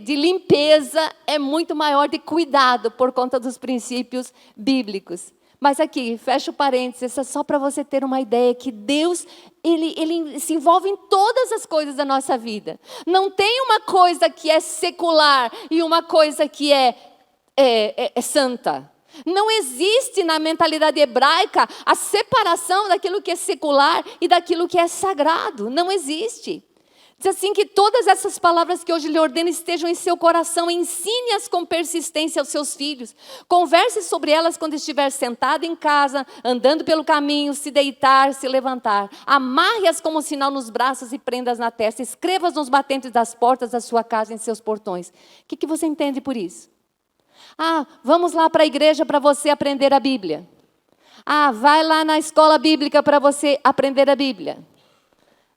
de limpeza é muito maior, de cuidado, por conta dos princípios bíblicos. Mas aqui, fecha o parênteses, é só para você ter uma ideia que Deus, ele se envolve em todas as coisas da nossa vida. Não tem uma coisa que é secular e uma coisa que é santa. Não existe na mentalidade hebraica a separação daquilo que é secular e daquilo que é sagrado. Não existe. Diz assim que todas essas palavras que hoje lhe ordeno estejam em seu coração, ensine-as com persistência aos seus filhos. Converse sobre elas quando estiver sentado em casa, andando pelo caminho, se deitar, se levantar. Amarre-as como sinal nos braços e prenda-as na testa. Escreva-as nos batentes das portas da sua casa e em seus portões. O que você entende por isso? Vamos lá para a igreja para você aprender a Bíblia. Vai lá na escola bíblica para você aprender a Bíblia.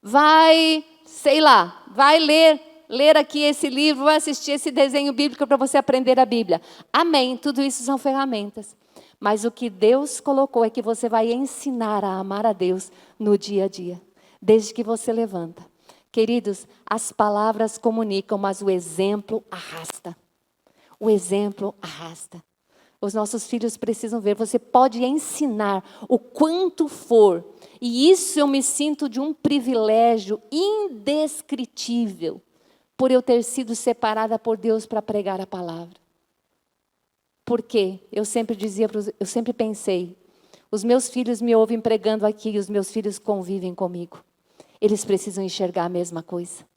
Vai ler aqui esse livro, vai assistir esse desenho bíblico para você aprender a Bíblia. Amém, tudo isso são ferramentas. Mas o que Deus colocou é que você vai ensinar a amar a Deus no dia a dia, desde que você levanta. Queridos, as palavras comunicam, mas o exemplo arrasta. O exemplo arrasta. Os nossos filhos precisam ver. Você pode ensinar o quanto for. E isso eu me sinto de um privilégio indescritível. Por eu ter sido separada por Deus para pregar a palavra. Por quê? Eu sempre pensei. Os meus filhos me ouvem pregando aqui. E os meus filhos convivem comigo. Eles precisam enxergar a mesma coisa.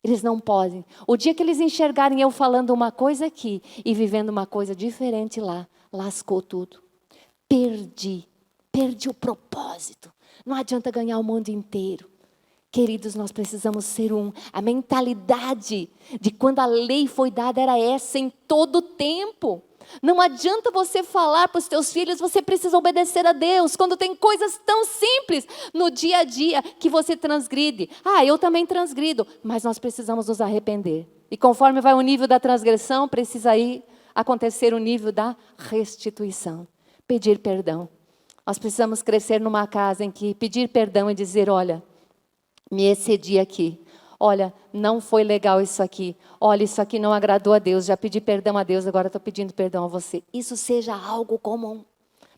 Eles não podem. O dia que eles enxergarem eu falando uma coisa aqui e vivendo uma coisa diferente lá, lascou tudo. Perdi o propósito. Não adianta ganhar o mundo inteiro. Queridos, nós precisamos ser um. A mentalidade de quando a lei foi dada era essa em todo o tempo. Não adianta você falar para os teus filhos, você precisa obedecer a Deus, quando tem coisas tão simples no dia a dia que você transgride. Eu também transgrido, mas nós precisamos nos arrepender. E conforme vai o nível da transgressão, precisa aí acontecer o nível da restituição. Pedir perdão. Nós precisamos crescer numa casa em que pedir perdão e dizer, olha, me excedi aqui. Olha, não foi legal isso aqui. Olha, isso aqui não agradou a Deus. Já pedi perdão a Deus, agora estou pedindo perdão a você. Isso seja algo comum.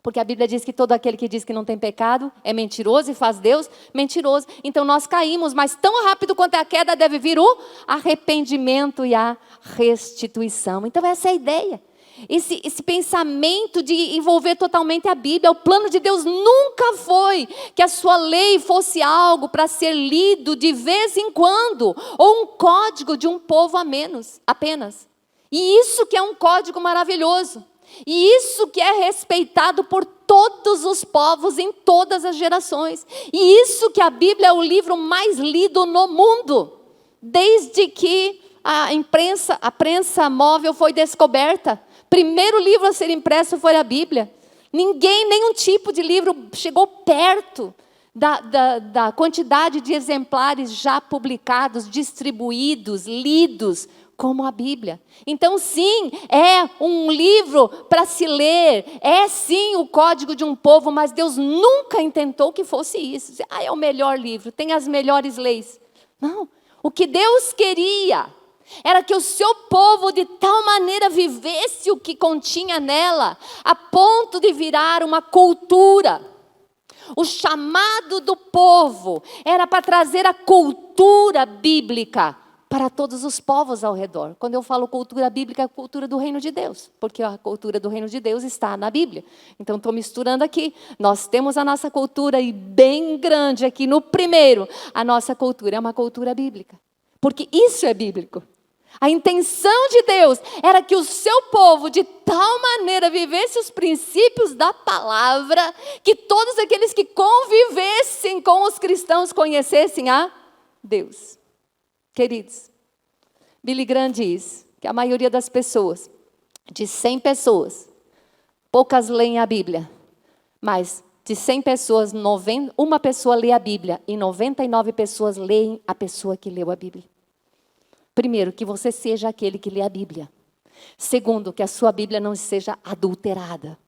Porque a Bíblia diz que todo aquele que diz que não tem pecado é mentiroso e faz Deus mentiroso. Então nós caímos, mas tão rápido quanto é a queda deve vir o arrependimento e a restituição. Então essa é a ideia. Esse pensamento de envolver totalmente a Bíblia. O plano de Deus nunca foi que a sua lei fosse algo para ser lido de vez em quando, ou um código de um povo apenas. E isso que é um código maravilhoso. E isso que é respeitado por todos os povos em todas as gerações. E isso que a Bíblia é o livro mais lido no mundo. Desde que a prensa móvel foi descoberta. Primeiro livro a ser impresso foi a Bíblia. Nenhum tipo de livro chegou perto da quantidade de exemplares já publicados, distribuídos, lidos, como a Bíblia. Então, sim, é um livro para se ler, é sim o código de um povo, mas Deus nunca intentou que fosse isso. É o melhor livro, tem as melhores leis. Não, o que Deus queria era que o seu povo de tal maneira vivesse o que continha nela, a ponto de virar uma cultura. O chamado do povo era para trazer a cultura bíblica para todos os povos ao redor. Quando eu falo cultura bíblica, é a cultura do reino de Deus, porque a cultura do reino de Deus está na Bíblia. Então, estou misturando aqui. Nós temos a nossa cultura, e bem grande aqui no primeiro, a nossa cultura é uma cultura bíblica, porque isso é bíblico. A intenção de Deus era que o seu povo de tal maneira vivesse os princípios da palavra, que todos aqueles que convivessem com os cristãos conhecessem a Deus. Queridos, Billy Graham diz que a maioria das pessoas, de 100 pessoas, poucas leem a Bíblia, mas de 100 pessoas, uma pessoa lê a Bíblia e 99 pessoas leem a pessoa que leu a Bíblia. Primeiro, que você seja aquele que lê a Bíblia. Segundo, que a sua Bíblia não seja adulterada.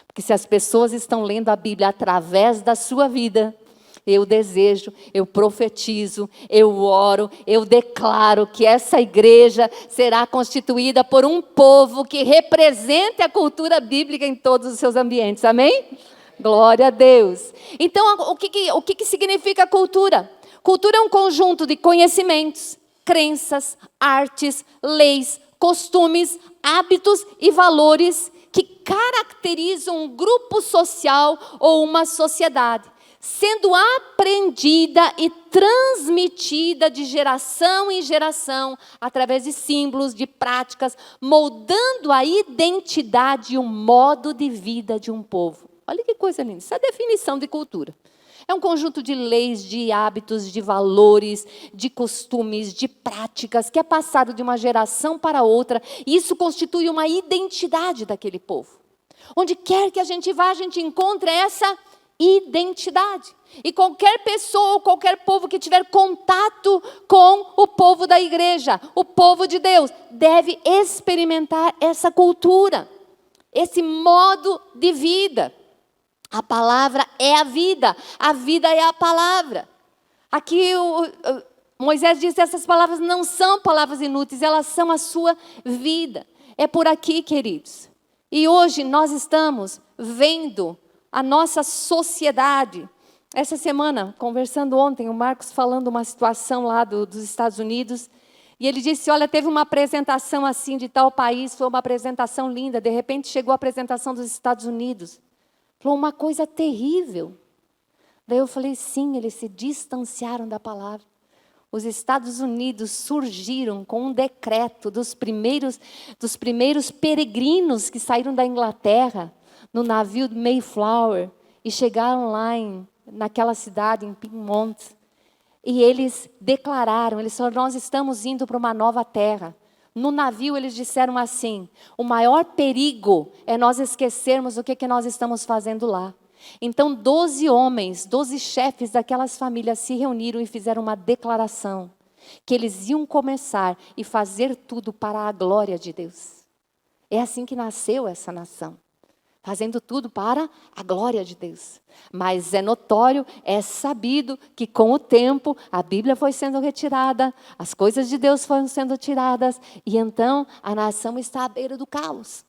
Porque se as pessoas estão lendo a Bíblia através da sua vida, eu desejo, eu profetizo, eu oro, eu declaro que essa igreja será constituída por um povo que represente a cultura bíblica em todos os seus ambientes. Amém? Glória a Deus. Então, o que significa cultura? Cultura é um conjunto de conhecimentos, crenças, artes, leis, costumes, hábitos e valores que caracterizam um grupo social ou uma sociedade, sendo aprendida e transmitida de geração em geração, através de símbolos, de práticas, moldando a identidade e o modo de vida de um povo. Olha que coisa linda, isso é a definição de cultura. É um conjunto de leis, de hábitos, de valores, de costumes, de práticas, que é passado de uma geração para outra, e isso constitui uma identidade daquele povo. Onde quer que a gente vá, a gente encontra essa identidade. E qualquer pessoa ou qualquer povo que tiver contato com o povo da igreja, o povo de Deus, deve experimentar essa cultura, esse modo de vida. A palavra é a vida é a palavra. Aqui Moisés disse: essas palavras não são palavras inúteis, elas são a sua vida. É por aqui, queridos. E hoje nós estamos vendo a nossa sociedade. Essa semana, conversando ontem, o Marcos falando uma situação lá dos Estados Unidos, e ele disse: olha, teve uma apresentação assim de tal país, foi uma apresentação linda, de repente chegou a apresentação dos Estados Unidos. Falou uma coisa terrível. Daí eu falei: sim, eles se distanciaram da palavra. Os Estados Unidos surgiram com um decreto dos primeiros peregrinos que saíram da Inglaterra, no navio Mayflower, e chegaram lá naquela cidade, em Piedmont. E eles declararam, eles falaram: nós estamos indo para uma nova terra. No navio eles disseram assim: o maior perigo é nós esquecermos o que nós estamos fazendo lá. Então 12 homens, 12 chefes daquelas famílias se reuniram e fizeram uma declaração, que eles iam começar e fazer tudo para a glória de Deus. É assim que nasceu essa nação, fazendo tudo para a glória de Deus. Mas é notório, é sabido que com o tempo a Bíblia foi sendo retirada, as coisas de Deus foram sendo tiradas, e então a nação está à beira do caos,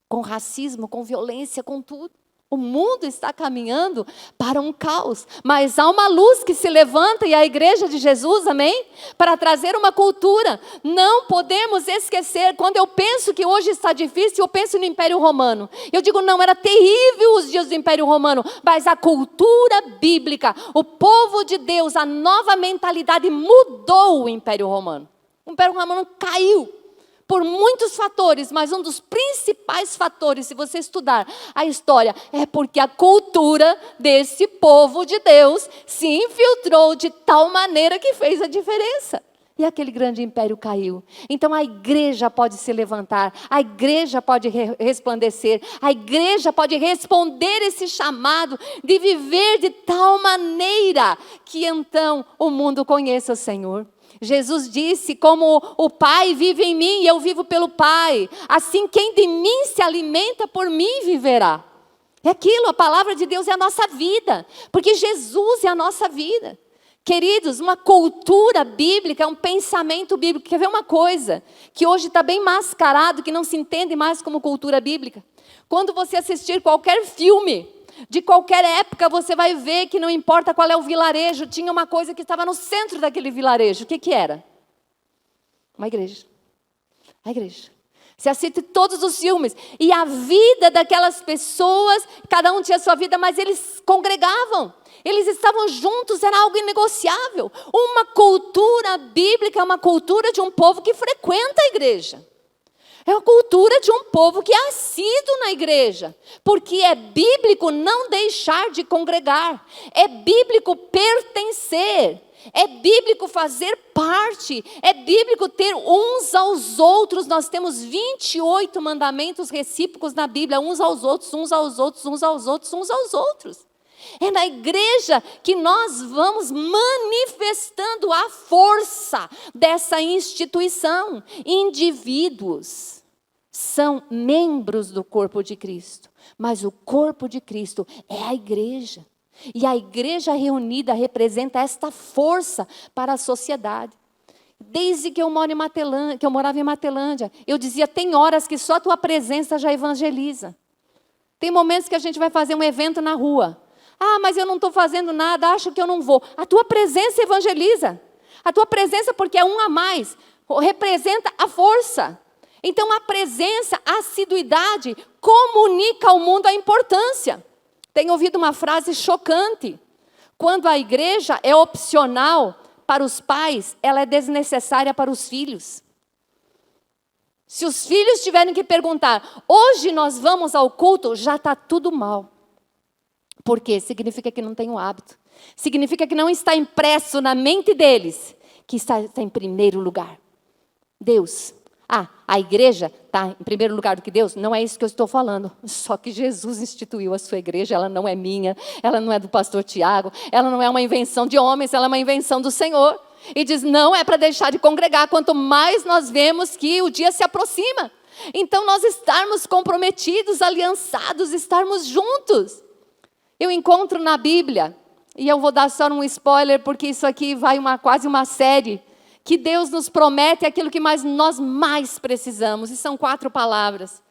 com racismo, com violência, com tudo. O mundo está caminhando para um caos, mas há uma luz que se levanta, e a igreja de Jesus, amém? Para trazer uma cultura. Não podemos esquecer, quando eu penso que hoje está difícil, eu penso no Império Romano. Eu digo: não, era terrível os dias do Império Romano, mas a cultura bíblica, o povo de Deus, a nova mentalidade mudou o Império Romano. O Império Romano caiu por muitos fatores, mas um dos principais fatores, se você estudar a história, é porque a cultura desse povo de Deus se infiltrou de tal maneira que fez a diferença. E aquele grande império caiu. Então a igreja pode se levantar, a igreja pode resplandecer, a igreja pode responder esse chamado de viver de tal maneira que então o mundo conheça o Senhor. Jesus disse: como o Pai vive em mim e eu vivo pelo Pai, assim quem de mim se alimenta por mim viverá. É aquilo, a palavra de Deus é a nossa vida, porque Jesus é a nossa vida. Queridos, uma cultura bíblica é um pensamento bíblico. Quer ver uma coisa que hoje está bem mascarado, que não se entende mais como cultura bíblica? Quando você assistir qualquer filme de qualquer época, você vai ver que não importa qual é o vilarejo, tinha uma coisa que estava no centro daquele vilarejo. O que era? Uma igreja. A igreja. Você assiste todos os filmes, e a vida daquelas pessoas, cada um tinha a sua vida, mas eles congregavam. Eles estavam juntos, era algo inegociável. Uma cultura bíblica é uma cultura de um povo que frequenta a igreja. É a cultura de um povo que é assíduo na igreja, porque é bíblico não deixar de congregar, é bíblico pertencer, é bíblico fazer parte, é bíblico ter uns aos outros. Nós temos 28 mandamentos recíprocos na Bíblia, uns aos outros, uns aos outros, uns aos outros, uns aos outros. É na igreja que nós vamos manifestando a força dessa instituição. Indivíduos são membros do corpo de Cristo, mas o corpo de Cristo é a igreja. E a igreja reunida representa esta força para a sociedade. Desde que eu morava em Matelândia, eu dizia: tem horas que só a tua presença já evangeliza. Tem momentos que a gente vai fazer um evento na rua. Ah, mas eu não estou fazendo nada, acho que eu não vou. A tua presença evangeliza. A tua presença, porque é um a mais, representa a força. Então a presença, a assiduidade, comunica ao mundo a importância. Tenho ouvido uma frase chocante. Quando a igreja é opcional para os pais, ela é desnecessária para os filhos. Se os filhos tiverem que perguntar, hoje nós vamos ao culto, já está tudo mal. Por quê? Significa que não tem o hábito. Significa que não está impresso na mente deles que está em primeiro lugar. Deus. A igreja está em primeiro lugar do que Deus? Não é isso que eu estou falando. Só que Jesus instituiu a sua igreja, ela não é minha, ela não é do pastor Tiago, ela não é uma invenção de homens, ela é uma invenção do Senhor. E diz, não é para deixar de congregar, quanto mais nós vemos que o dia se aproxima. Então nós estarmos comprometidos, aliançados, estarmos juntos. Eu encontro na Bíblia, e eu vou dar só um spoiler, porque isso aqui vai quase uma série, que Deus nos promete aquilo que nós mais precisamos, e são 4 palavras.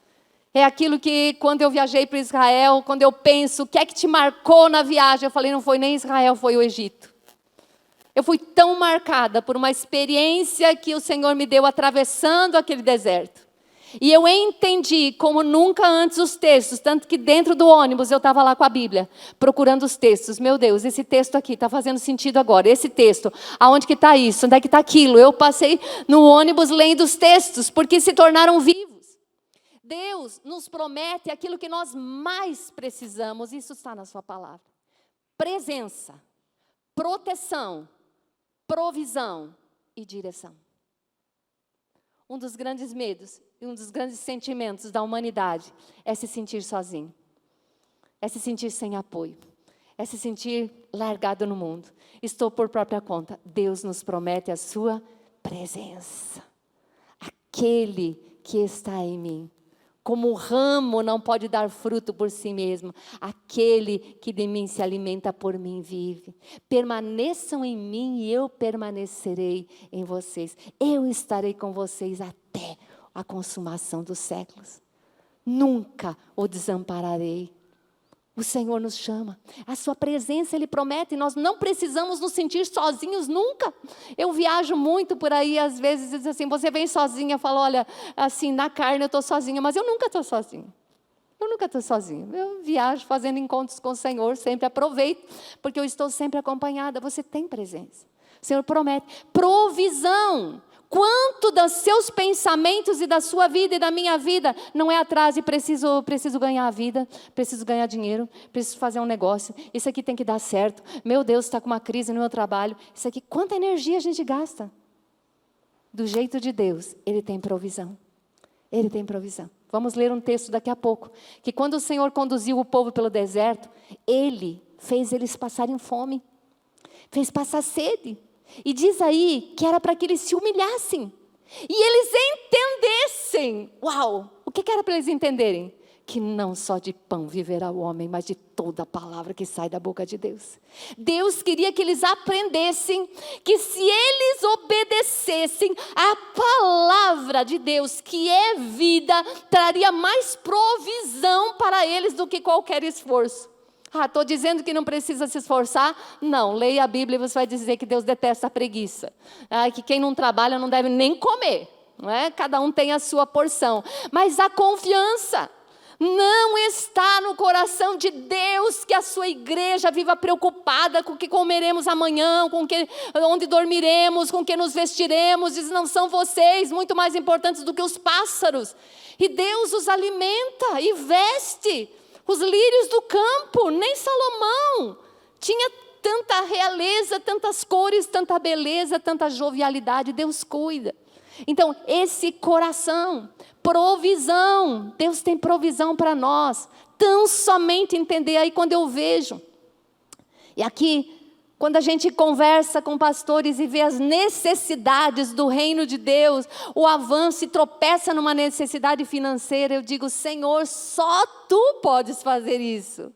É aquilo que, quando eu viajei para Israel, quando eu penso, o que é que te marcou na viagem? Eu falei, não foi nem Israel, foi o Egito. Eu fui tão marcada por uma experiência que o Senhor me deu atravessando aquele deserto. E eu entendi como nunca antes os textos, tanto que dentro do ônibus eu estava lá com a Bíblia, procurando os textos. Meu Deus, esse texto aqui está fazendo sentido agora. Esse texto, aonde que está isso? Onde é que está aquilo? Eu passei no ônibus lendo os textos, porque se tornaram vivos. Deus nos promete aquilo que nós mais precisamos. Isso está na sua palavra. Presença, proteção, provisão e direção. Um dos grandes medos e um dos grandes sentimentos da humanidade é se sentir sozinho. É se sentir sem apoio. É se sentir largado no mundo. Estou por própria conta. Deus nos promete a sua presença. Aquele que está em mim. Como o ramo não pode dar fruto por si mesmo, aquele que de mim se alimenta por mim vive. Permaneçam em mim e eu permanecerei em vocês. Eu estarei com vocês até a consumação dos séculos. Nunca o desampararei. O Senhor nos chama. A sua presença Ele promete. Nós não precisamos nos sentir sozinhos nunca. Eu viajo muito por aí, às vezes, diz assim, você vem sozinha. Eu falo, olha, assim, na carne eu estou sozinha, mas eu nunca estou sozinha. Eu nunca estou sozinha. Eu viajo fazendo encontros com o Senhor, sempre aproveito, porque eu estou sempre acompanhada. Você tem presença. O Senhor promete. Provisão. Quanto dos seus pensamentos e da sua vida e da minha vida não é atrás e preciso ganhar a vida, preciso ganhar dinheiro, preciso fazer um negócio, isso aqui tem que dar certo. Meu Deus, está com uma crise no meu trabalho. Isso aqui, quanta energia a gente gasta? Do jeito de Deus, Ele tem provisão. Ele tem provisão. Vamos ler um texto daqui a pouco. Que quando o Senhor conduziu o povo pelo deserto, Ele fez eles passarem fome. Fez passar sede. E diz aí que era para que eles se humilhassem. E eles entendessem. Uau! O que era para eles entenderem? Que não só de pão viverá o homem, mas de toda a palavra que sai da boca de Deus. Deus queria que eles aprendessem que se eles obedecessem a palavra de Deus, que é vida, traria mais provisão para eles do que qualquer esforço. Estou dizendo que não precisa se esforçar? Não, leia a Bíblia e você vai dizer que Deus detesta a preguiça. Que quem não trabalha não deve nem comer. Não é? Cada um tem a sua porção. Mas a confiança não está no coração de Deus que a sua igreja viva preocupada com o que comeremos amanhã, onde dormiremos, com o que nos vestiremos. Diz, não são vocês muito mais importantes do que os pássaros. E Deus os alimenta e veste. Os lírios do campo, nem Salomão tinha tanta realeza, tantas cores, tanta beleza, tanta jovialidade. Deus cuida. Então, esse coração, provisão, Deus tem provisão para nós. Tão somente entender aí quando eu vejo. E aqui, quando a gente conversa com pastores e vê as necessidades do reino de Deus, o avanço e tropeça numa necessidade financeira, eu digo, Senhor, só Tu podes fazer isso.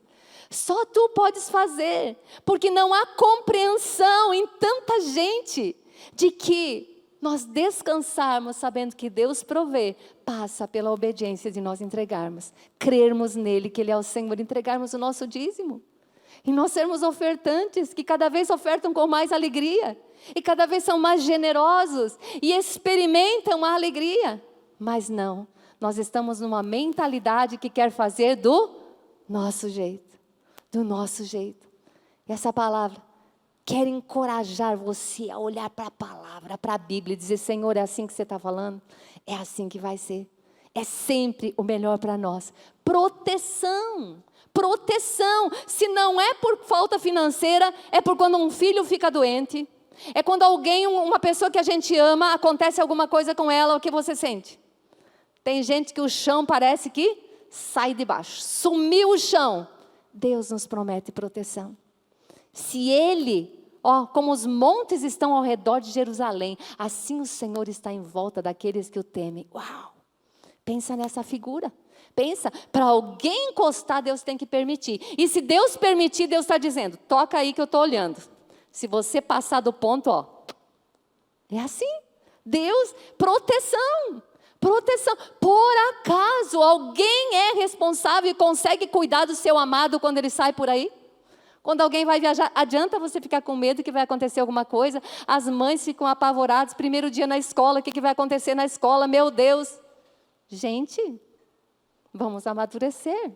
Só Tu podes fazer. Porque não há compreensão em tanta gente de que nós descansarmos sabendo que Deus provê, passa pela obediência de nós entregarmos. Crermos nele, que Ele é o Senhor, entregarmos o nosso dízimo. E nós sermos ofertantes, que cada vez ofertam com mais alegria. E cada vez são mais generosos. E experimentam a alegria. Mas não, nós estamos numa mentalidade que quer fazer do nosso jeito. Do nosso jeito. E essa palavra quer encorajar você a olhar para a palavra, para a Bíblia e dizer: Senhor, é assim que você está falando? É assim que vai ser. É sempre o melhor para nós. Proteção. Proteção. Se não é por falta financeira, é por quando um filho fica doente. É quando alguém, uma pessoa que a gente ama, acontece alguma coisa com ela, o que você sente? Tem gente que o chão parece que sai de baixo. Sumiu o chão. Deus nos promete proteção. Se Ele, como os montes estão ao redor de Jerusalém, assim o Senhor está em volta daqueles que o temem. Uau! Pensa nessa figura. Pensa, para alguém encostar, Deus tem que permitir. E se Deus permitir, Deus está dizendo: toca aí que eu estou olhando. Se você passar do ponto, é assim. Deus, proteção. Proteção. Por acaso alguém é responsável e consegue cuidar do seu amado quando ele sai por aí? Quando alguém vai viajar, adianta você ficar com medo que vai acontecer alguma coisa? As mães ficam apavoradas. Primeiro dia na escola, o que vai acontecer na escola? Meu Deus. Gente, vamos amadurecer.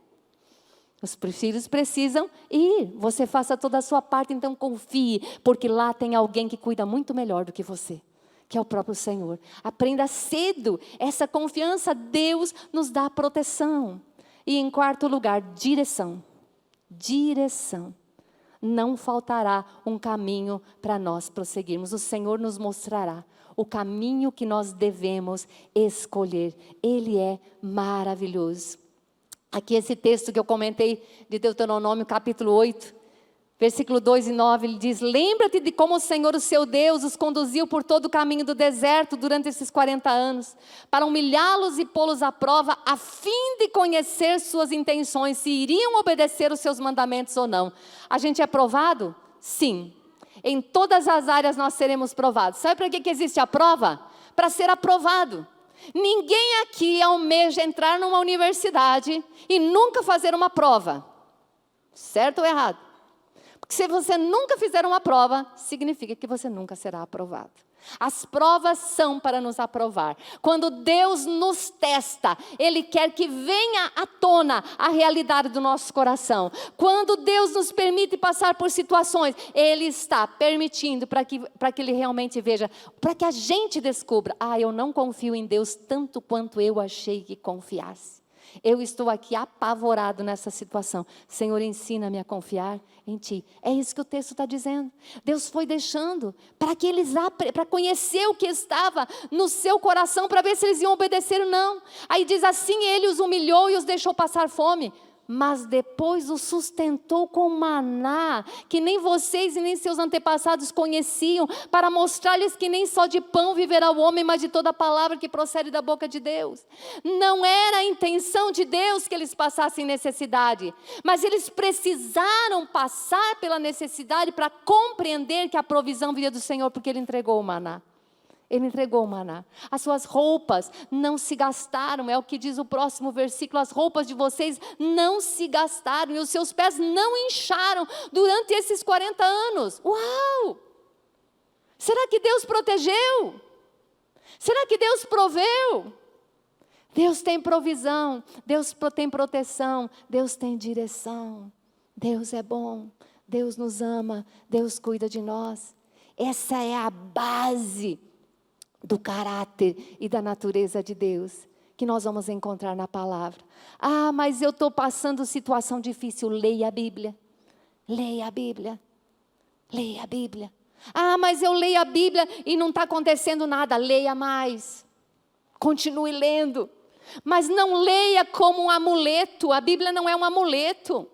Os filhos precisam ir. Você faça toda a sua parte, então confie. Porque lá tem alguém que cuida muito melhor do que você. Que é o próprio Senhor. Aprenda cedo essa confiança. Deus nos dá proteção. E em quarto lugar, direção. Direção. Não faltará um caminho para nós prosseguirmos. O Senhor nos mostrará o caminho que nós devemos escolher. Ele é maravilhoso. Aqui esse texto que eu comentei de Deuteronômio capítulo 8, versículo 2 e 9, ele diz: lembra-te de como o Senhor, o seu Deus, os conduziu por todo o caminho do deserto durante esses 40 anos, para humilhá-los e pô-los à prova, a fim de conhecer suas intenções, se iriam obedecer os seus mandamentos ou não. A gente é provado? Sim. Em todas as áreas nós seremos provados. Sabe para que existe a prova? Para ser aprovado. Ninguém aqui almeja entrar numa universidade e nunca fazer uma prova. Certo ou errado? Porque se você nunca fizer uma prova, significa que você nunca será aprovado. As provas são para nos aprovar. Quando Deus nos testa, Ele quer que venha à tona a realidade do nosso coração. Quando Deus nos permite passar por situações, Ele está permitindo para que Ele realmente veja, para que a gente descubra: eu não confio em Deus tanto quanto eu achei que confiasse. Eu estou aqui apavorado nessa situação. Senhor, ensina-me a confiar em Ti. É isso que o texto está dizendo. Deus foi deixando para que eles, para conhecer o que estava no seu coração, para ver se eles iam obedecer ou não. Aí diz assim: Ele os humilhou e os deixou passar fome, mas depois os sustentou com maná, que nem vocês e nem seus antepassados conheciam, para mostrar-lhes que nem só de pão viverá o homem, mas de toda palavra que procede da boca de Deus. Não era a intenção de Deus que eles passassem necessidade, mas eles precisaram passar pela necessidade para compreender que a provisão vinha do Senhor, porque Ele entregou o maná. Ele entregou o maná. As suas roupas não se gastaram, é o que diz o próximo versículo: as roupas de vocês não se gastaram e os seus pés não incharam durante esses 40 anos. Uau! Será que Deus protegeu? Será que Deus proveu? Deus tem provisão, Deus tem proteção, Deus tem direção. Deus é bom, Deus nos ama, Deus cuida de nós. Essa é a base do caráter e da natureza de Deus, que nós vamos encontrar na palavra. Mas eu estou passando situação difícil. Leia a Bíblia. Leia a Bíblia. Leia a Bíblia. Mas eu leio a Bíblia e não está acontecendo nada. Leia mais. Continue lendo. Mas não leia como um amuleto. A Bíblia não é um amuleto.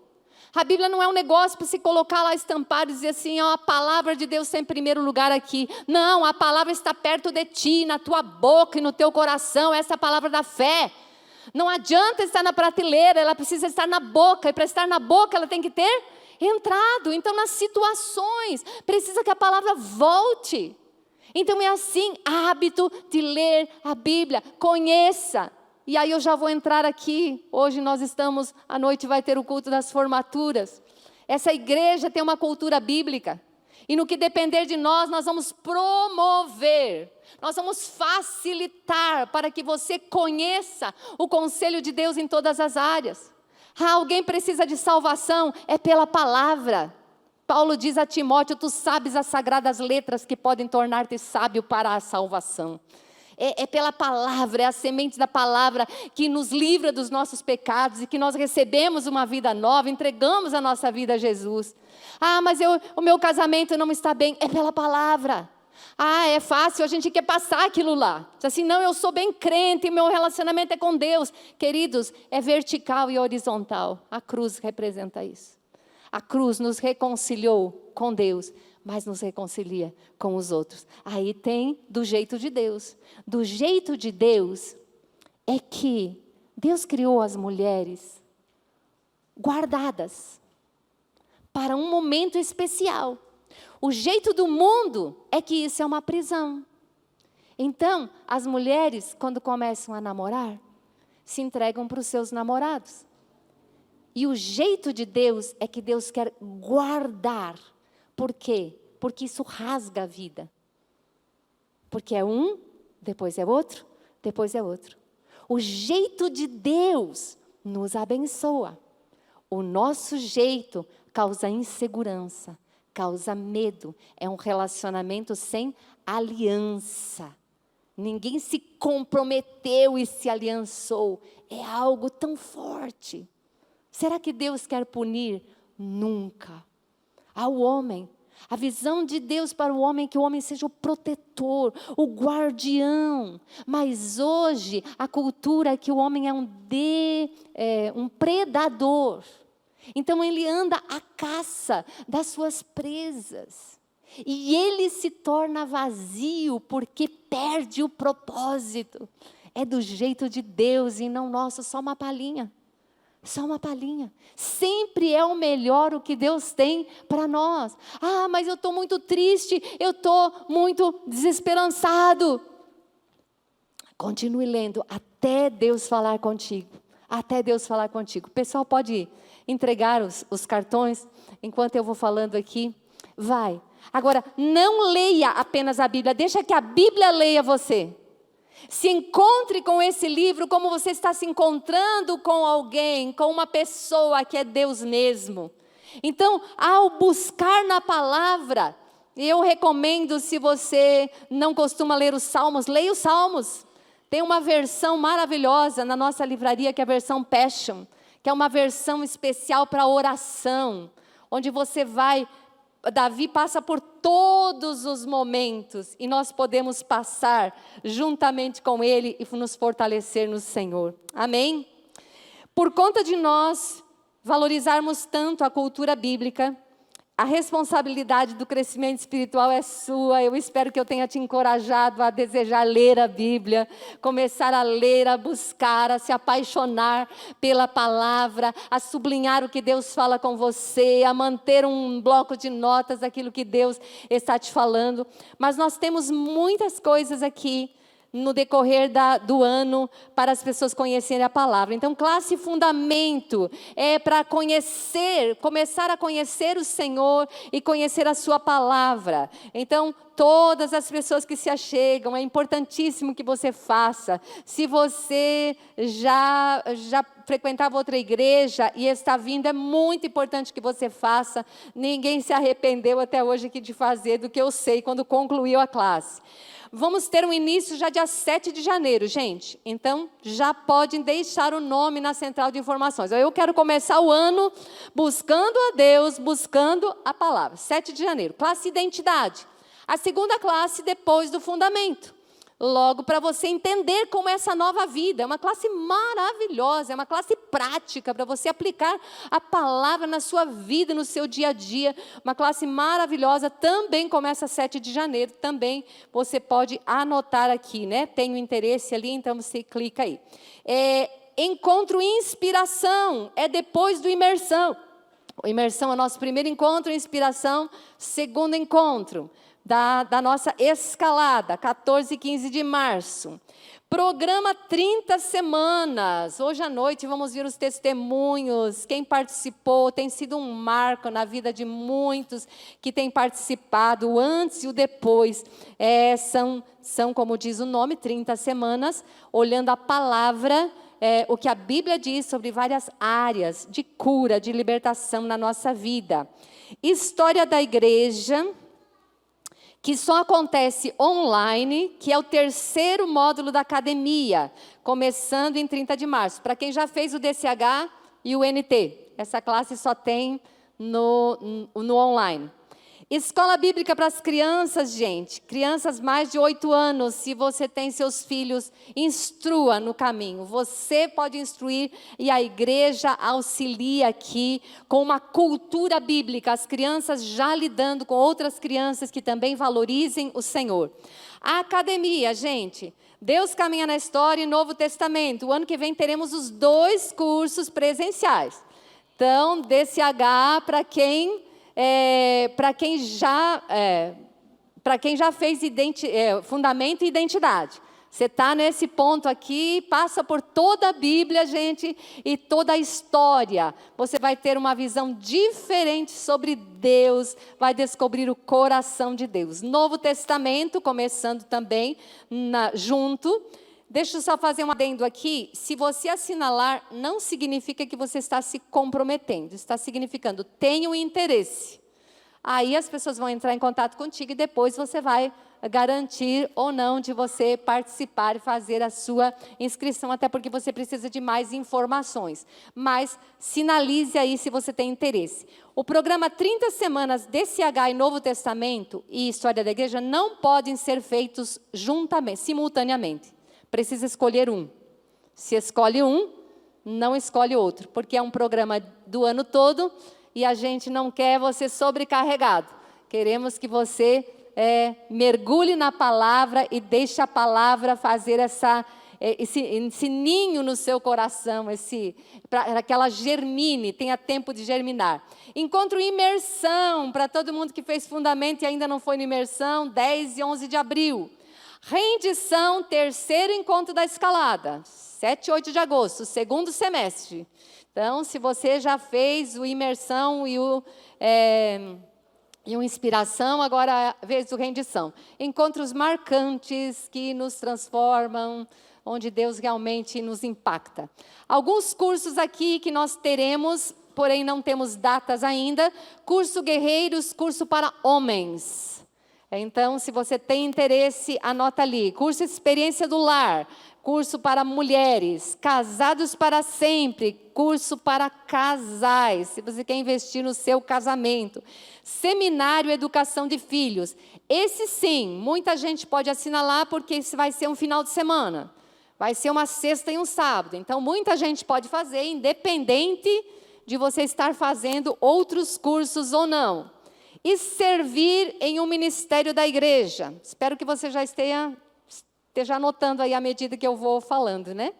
A Bíblia não é um negócio para se colocar lá estampado e dizer assim: a palavra de Deus está em primeiro lugar aqui. Não, a palavra está perto de ti, na tua boca e no teu coração. Essa é a palavra da fé. Não adianta estar na prateleira, ela precisa estar na boca. E para estar na boca ela tem que ter entrado. Então nas situações, precisa que a palavra volte. Então é assim, hábito de ler a Bíblia. Conheça. E aí eu já vou entrar aqui. Hoje nós estamos, à noite vai ter o culto das formaturas. Essa igreja tem uma cultura bíblica. E no que depender de nós, nós vamos promover, nós vamos facilitar para que você conheça o conselho de Deus em todas as áreas. Alguém precisa de salvação, é pela palavra. Paulo diz a Timóteo, tu sabes as sagradas letras que podem tornar-te sábio para a salvação. É pela palavra, é a semente da palavra que nos livra dos nossos pecados e que nós recebemos uma vida nova, entregamos a nossa vida a Jesus. Mas o meu casamento não está bem, é pela palavra. É fácil, a gente quer passar aquilo lá. Diz assim, não, eu sou bem crente, meu relacionamento é com Deus. Queridos, é vertical e horizontal. A cruz representa isso. A cruz nos reconciliou com Deus, mas nos reconcilia com os outros. Aí tem do jeito de Deus. Do jeito de Deus é que Deus criou as mulheres guardadas para um momento especial. O jeito do mundo é que isso é uma prisão. Então, as mulheres, quando começam a namorar, se entregam para os seus namorados. E o jeito de Deus é que Deus quer guardar. Por quê? Porque isso rasga a vida. Porque é um, depois é outro, depois é outro. O jeito de Deus nos abençoa. O nosso jeito causa insegurança, causa medo. É um relacionamento sem aliança. Ninguém se comprometeu e se aliançou. É algo tão forte. Será que Deus quer punir? Nunca. Ao homem, a visão de Deus para o homem é que o homem seja o protetor, o guardião. Mas hoje, a cultura é que o homem é um predador. Então ele anda à caça das suas presas. E ele se torna vazio porque perde o propósito. É do jeito de Deus e não nosso, só uma palhinha. Só uma palhinha. Sempre é o melhor o que Deus tem para nós. Mas eu estou muito triste, eu estou muito desesperançado. Continue lendo até Deus falar contigo. Até Deus falar contigo. O pessoal pode entregar os cartões enquanto eu vou falando aqui. Vai. Agora, não leia apenas a Bíblia, deixa que a Bíblia leia você. Se encontre com esse livro como você está se encontrando com alguém, com uma pessoa que é Deus mesmo. Então, ao buscar na palavra, eu recomendo, se você não costuma ler os Salmos, leia os Salmos. Tem uma versão maravilhosa na nossa livraria, que é a versão Passion, que é uma versão especial para oração, onde você vai... Davi passa por todos os momentos e nós podemos passar juntamente com ele e nos fortalecer no Senhor. Amém? Por conta de nós valorizarmos tanto a cultura bíblica, a responsabilidade do crescimento espiritual é sua. Eu espero que eu tenha te encorajado a desejar ler a Bíblia, começar a ler, a buscar, a se apaixonar pela palavra, a sublinhar o que Deus fala com você, a manter um bloco de notas daquilo que Deus está te falando. Mas nós temos muitas coisas aqui no decorrer do ano, para as pessoas conhecerem a palavra. Então, classe fundamento é para começar a conhecer o Senhor e conhecer a sua palavra. Então, todas as pessoas que se achegam, é importantíssimo que você faça. Se você já frequentava outra igreja e está vindo, é muito importante que você faça. Ninguém se arrependeu até hoje aqui de fazer, do que eu sei, quando concluiu a classe. Vamos ter um início já dia 7 de janeiro, gente. Então, já podem deixar o nome na central de informações. Eu quero começar o ano buscando a Deus, buscando a palavra. 7 de janeiro, classe identidade. A segunda classe depois do fundamento. Logo, para você entender como é essa nova vida. É uma classe maravilhosa, é uma classe prática para você aplicar a palavra na sua vida, no seu dia a dia. Uma classe maravilhosa, também começa 7 de janeiro. Também você pode anotar aqui, né? Tem o interesse ali, então você clica aí. Encontro e inspiração, é depois do imersão. O imersão é o nosso primeiro encontro, inspiração, segundo encontro. da nossa escalada, 14 e 15 de março. Programa 30 semanas. Hoje à noite vamos ver os testemunhos. Quem participou tem sido um marco na vida de muitos que têm participado, o antes e o depois. São, como diz o nome, 30 semanas, olhando a palavra, o que a Bíblia diz sobre várias áreas de cura, de libertação na nossa vida. História da igreja, que só acontece online, que é o terceiro módulo da academia, começando em 30 de março. Para quem já fez o DCH e o NT, essa classe só tem no online. Escola bíblica para as crianças, gente. Crianças mais de 8 anos, se você tem seus filhos, instrua no caminho. Você pode instruir e a igreja auxilia aqui com uma cultura bíblica. As crianças já lidando com outras crianças que também valorizem o Senhor. A academia, gente. Deus caminha na história e Novo Testamento. O ano que vem teremos os 2 cursos presenciais. Então, DCH para quem já fez fundamento e identidade. Você está nesse ponto aqui, passa por toda a Bíblia, gente, e toda a história. Você vai ter uma visão diferente sobre Deus, vai descobrir o coração de Deus. Novo Testamento, começando também junto. Deixa eu só fazer um adendo aqui. Se você assinalar, não significa que você está se comprometendo. Está significando, tenho interesse. Aí as pessoas vão entrar em contato contigo e depois você vai garantir ou não de você participar e fazer a sua inscrição, até porque você precisa de mais informações. Mas sinalize aí se você tem interesse. O programa 30 semanas DCH e Novo Testamento e História da Igreja não podem ser feitos simultaneamente. Precisa escolher um. Se escolhe um, não escolhe outro, porque é um programa do ano todo e a gente não quer você sobrecarregado. Queremos que você mergulhe na palavra e deixe a palavra fazer esse ninho no seu coração, para que ela germine, tenha tempo de germinar. Encontro imersão, para todo mundo que fez fundamento e ainda não foi na imersão, 10 e 11 de abril. Rendição, terceiro encontro da escalada, 7 e 8 de agosto, segundo semestre. Então, se você já fez o imersão e o inspiração, agora é a vez do rendição. Encontros marcantes que nos transformam, onde Deus realmente nos impacta. Alguns cursos aqui que nós teremos, porém não temos datas ainda. Curso Guerreiros, curso para homens. Então, se você tem interesse, anota ali. Curso Experiência do Lar, curso para mulheres. Casados para Sempre, curso para casais, se você quer investir no seu casamento. Seminário Educação de Filhos. Esse sim, muita gente pode assinalar porque esse vai ser um final de semana. Vai ser uma sexta e um sábado. Então, muita gente pode fazer, independente de você estar fazendo outros cursos ou não. E servir em um ministério da igreja. Espero que você já esteja anotando aí à medida que eu vou falando, né?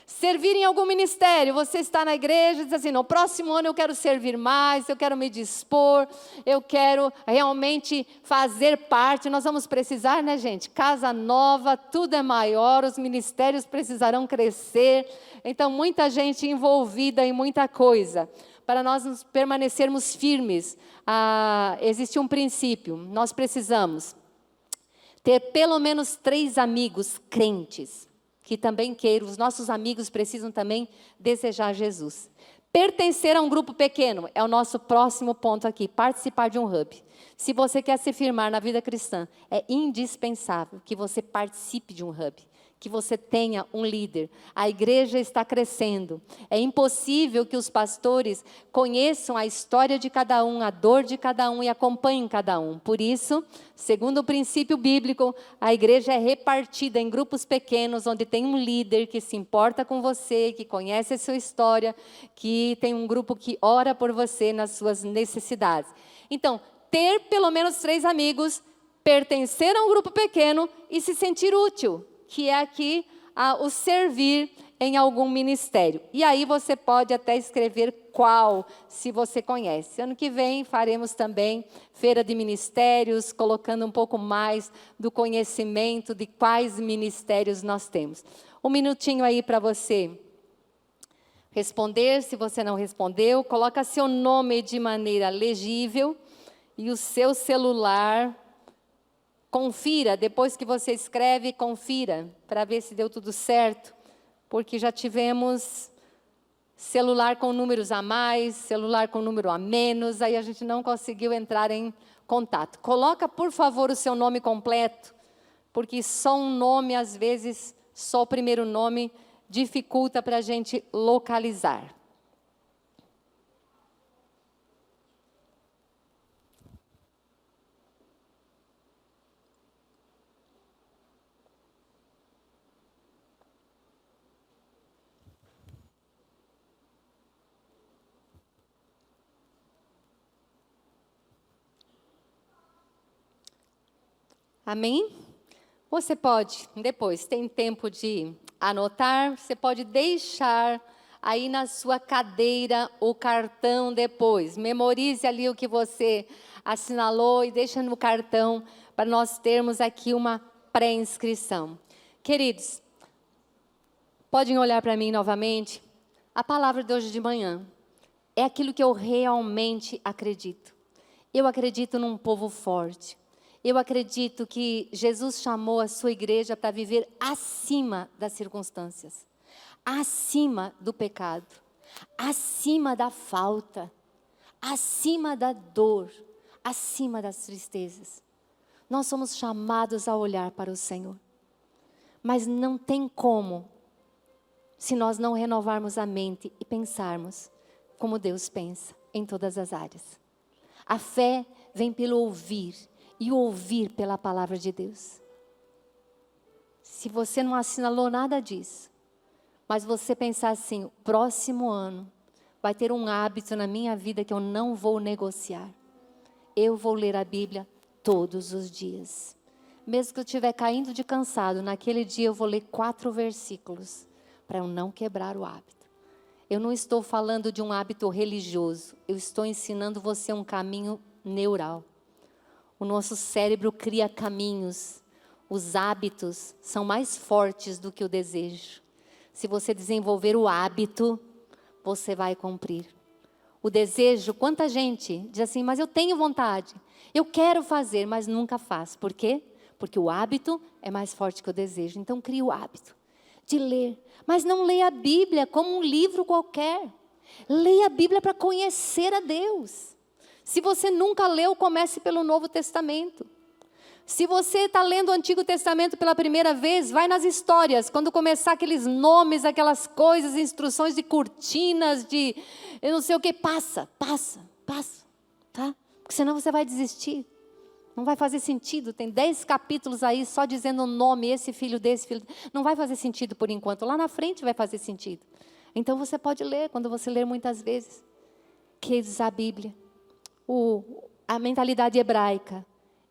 Servir em algum ministério. Você está na igreja e diz assim, no próximo ano eu quero servir mais, eu quero me dispor, eu quero realmente fazer parte. Nós vamos precisar, né, gente? Casa nova, tudo é maior, os ministérios precisarão crescer. Então, muita gente envolvida em muita coisa. Para nós permanecermos firmes, existe um princípio. Nós precisamos ter pelo menos 3 amigos crentes, que também queiram. Os nossos amigos precisam também desejar Jesus. Pertencer a um grupo pequeno é o nosso próximo ponto aqui. Participar de um hub. Se você quer se firmar na vida cristã, é indispensável que você participe de um hub. Que você tenha um líder. A igreja está crescendo. É impossível que os pastores conheçam a história de cada um, a dor de cada um e acompanhem cada um. Por isso, segundo o princípio bíblico, a igreja é repartida em grupos pequenos, onde tem um líder que se importa com você, que conhece a sua história, que tem um grupo que ora por você nas suas necessidades. Então, ter pelo menos 3 amigos, pertencer a um grupo pequeno e se sentir útil. Que é aqui o servir em algum ministério. E aí você pode até escrever qual, se você conhece. Ano que vem faremos também feira de ministérios, colocando um pouco mais do conhecimento de quais ministérios nós temos. Um minutinho aí para você responder. Se você não respondeu, coloca seu nome de maneira legível e o seu celular. Confira, depois que você escreve, confira, para ver se deu tudo certo, porque já tivemos celular com números a mais, celular com número a menos, aí a gente não conseguiu entrar em contato. Coloca, por favor, o seu nome completo, porque só um nome, às vezes, só o primeiro nome, dificulta para a gente localizar. Amém? Você pode, depois, tem tempo de anotar, você pode deixar aí na sua cadeira o cartão depois. Memorize ali o que você assinalou e deixa no cartão para nós termos aqui uma pré-inscrição. Queridos, podem olhar para mim novamente? A palavra de hoje de manhã é aquilo que eu realmente acredito. Eu acredito num povo forte. Eu acredito que Jesus chamou a sua igreja para viver acima das circunstâncias, acima do pecado, acima da falta, acima da dor, acima das tristezas. Nós somos chamados a olhar para o Senhor. Mas não tem como, se nós não renovarmos a mente e pensarmos como Deus pensa em todas as áreas. A fé vem pelo ouvir. E ouvir pela palavra de Deus. Se você não assinalou nada disso, mas você pensar assim, o próximo ano vai ter um hábito na minha vida que eu não vou negociar. Eu vou ler a Bíblia todos os dias. Mesmo que eu estiver caindo de cansado, naquele dia eu vou ler 4 versículos, para eu não quebrar o hábito. Eu não estou falando de um hábito religioso, eu estou ensinando você um caminho neural. O nosso cérebro cria caminhos. Os hábitos são mais fortes do que o desejo. Se você desenvolver o hábito, você vai cumprir. O desejo, quanta gente diz assim, mas eu tenho vontade. Eu quero fazer, mas nunca faz. Por quê? Porque o hábito é mais forte que o desejo. Então cria o hábito de ler. Mas não leia a Bíblia como um livro qualquer. Leia a Bíblia para conhecer a Deus. Se você nunca leu, comece pelo Novo Testamento. Se você está lendo o Antigo Testamento pela primeira vez, vai nas histórias. Quando começar aqueles nomes, aquelas coisas, instruções de cortinas, de eu não sei o que, passa, tá? Porque senão você vai desistir. Não vai fazer sentido. Tem 10 capítulos aí só dizendo o nome, esse filho desse, filho. Não vai fazer sentido por enquanto. Lá na frente vai fazer sentido. Então você pode ler, quando você ler muitas vezes. Que diz a Bíblia. A mentalidade hebraica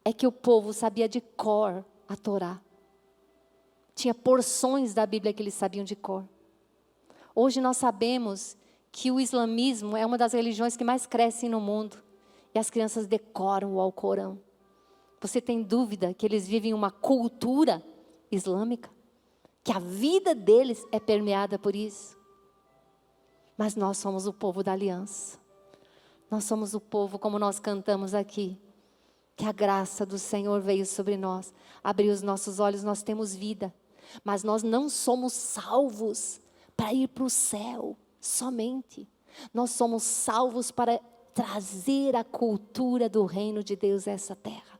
é que o povo sabia de cor a Torá. Tinha porções da Bíblia que eles sabiam de cor. Hoje nós sabemos que o islamismo é uma das religiões que mais crescem no mundo. E as crianças decoram o Alcorão. Você tem dúvida que eles vivem uma cultura islâmica? Que a vida deles é permeada por isso? Mas nós somos o povo da aliança. Nós somos o povo, como nós cantamos aqui, que a graça do Senhor veio sobre nós, abriu os nossos olhos, nós temos vida. Mas nós não somos salvos para ir para o céu somente. Nós somos salvos para trazer a cultura do reino de Deus a essa terra.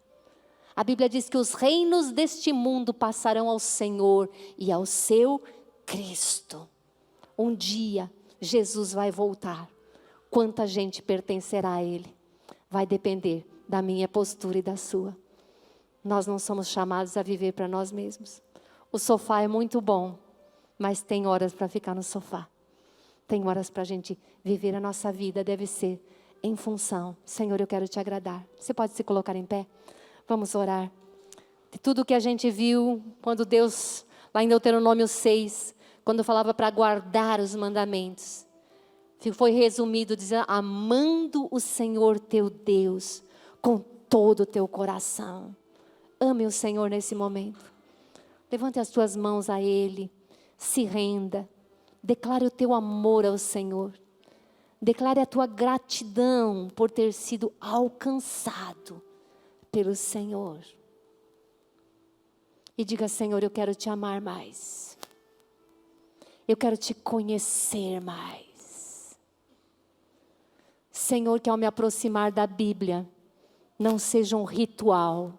A Bíblia diz que os reinos deste mundo passarão ao Senhor e ao seu Cristo. Um dia Jesus vai voltar. Quanta gente pertencerá a Ele? Vai depender da minha postura e da sua. Nós não somos chamados a viver para nós mesmos. O sofá é muito bom, mas tem horas para ficar no sofá. Tem horas para a gente viver a nossa vida, deve ser em função. Senhor, eu quero te agradar. Você pode se colocar em pé? Vamos orar. De tudo que a gente viu, quando Deus, lá em Deuteronômio 6, quando falava para guardar os mandamentos, foi resumido dizendo, amando o Senhor teu Deus com todo o teu coração. Ame o Senhor nesse momento. Levante as tuas mãos a Ele, se renda, declare o teu amor ao Senhor. Declare a tua gratidão por ter sido alcançado pelo Senhor. E diga, Senhor, eu quero te amar mais. Eu quero te conhecer mais. Senhor, que ao me aproximar da Bíblia, não seja um ritual,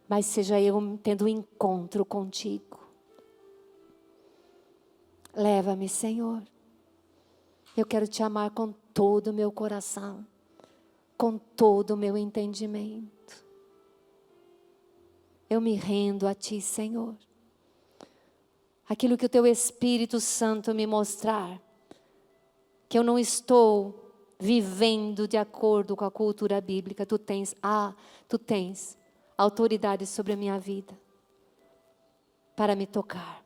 mas seja eu tendo um encontro contigo. Leva-me, Senhor. Eu quero te amar com todo o meu coração, com todo o meu entendimento. Eu me rendo a ti, Senhor. Aquilo que o teu Espírito Santo me mostrar, que eu não estou vivendo de acordo com a cultura bíblica, tu tens autoridade sobre a minha vida para me tocar.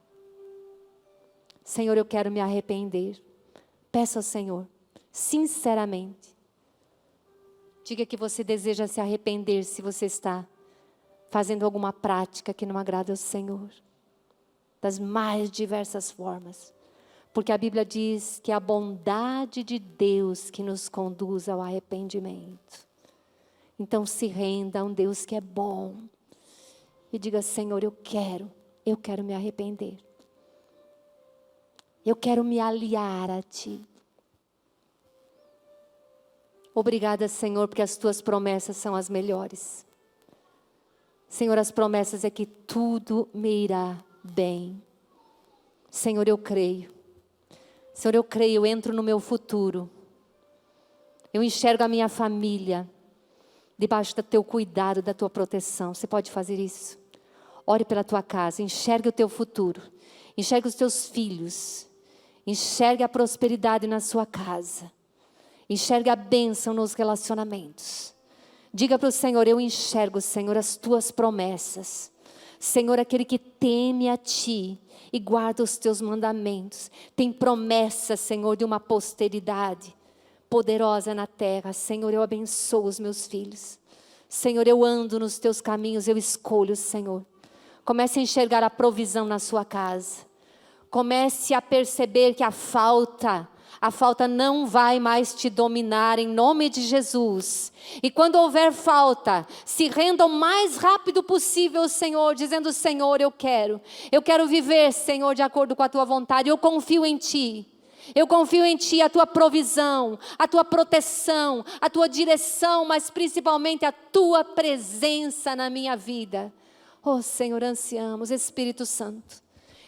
Senhor, eu quero me arrepender. Peça ao Senhor, sinceramente. Diga que você deseja se arrepender se você está fazendo alguma prática que não agrada ao Senhor. Das mais diversas formas. Porque a Bíblia diz que é a bondade de Deus que nos conduz ao arrependimento. Então se renda a um Deus que é bom. E diga, Senhor, eu quero me arrepender. Eu quero me aliar a ti. Obrigada, Senhor, porque as tuas promessas são as melhores. Senhor, as promessas é que tudo me irá bem. Senhor, eu creio. Senhor, eu creio, eu entro no meu futuro. Eu enxergo a minha família debaixo do teu cuidado, da tua proteção. Você pode fazer isso? Ore pela tua casa, enxergue o teu futuro. Enxergue os teus filhos. Enxergue a prosperidade na sua casa. Enxergue a bênção nos relacionamentos. Diga para o Senhor, eu enxergo, Senhor, as tuas promessas. Senhor, aquele que teme a ti e guarda os teus mandamentos. Tem promessa, Senhor, de uma posteridade poderosa na terra. Senhor, eu abençoo os meus filhos. Senhor, eu ando nos teus caminhos, eu escolho, Senhor. Comece a enxergar a provisão na sua casa. Comece a perceber que a falta não vai mais te dominar em nome de Jesus. E quando houver falta, se renda o mais rápido possível, Senhor, dizendo, Senhor, eu quero viver, Senhor, de acordo com a tua vontade. Eu confio em ti. Eu confio em ti, a tua provisão, a tua proteção, a tua direção, mas principalmente a tua presença na minha vida. Oh, Senhor, ansiamos, Espírito Santo.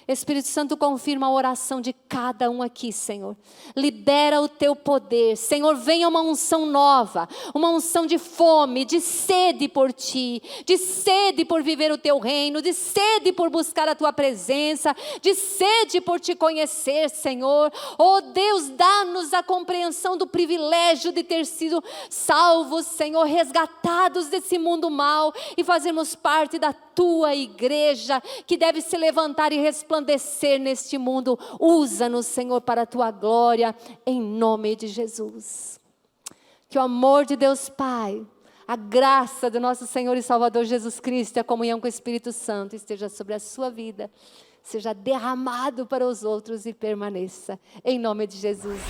Espírito Santo, confirma a oração de cada um aqui, Senhor. Libera o teu poder. Senhor, venha uma unção nova, uma unção de fome, de sede por ti, de sede por viver o teu reino, de sede por buscar a tua presença, de sede por te conhecer, Senhor. Oh Deus, dá-nos a compreensão do privilégio de ter sido salvos, Senhor, resgatados desse mundo mau e fazermos parte da tua igreja, que deve se levantar e resplandecer neste mundo. Usa-nos, Senhor, para a tua glória, em nome de Jesus. Que o amor de Deus Pai, a graça do nosso Senhor e Salvador Jesus Cristo e a comunhão com o Espírito Santo esteja sobre a sua vida, seja derramado para os outros e permaneça, em nome de Jesus.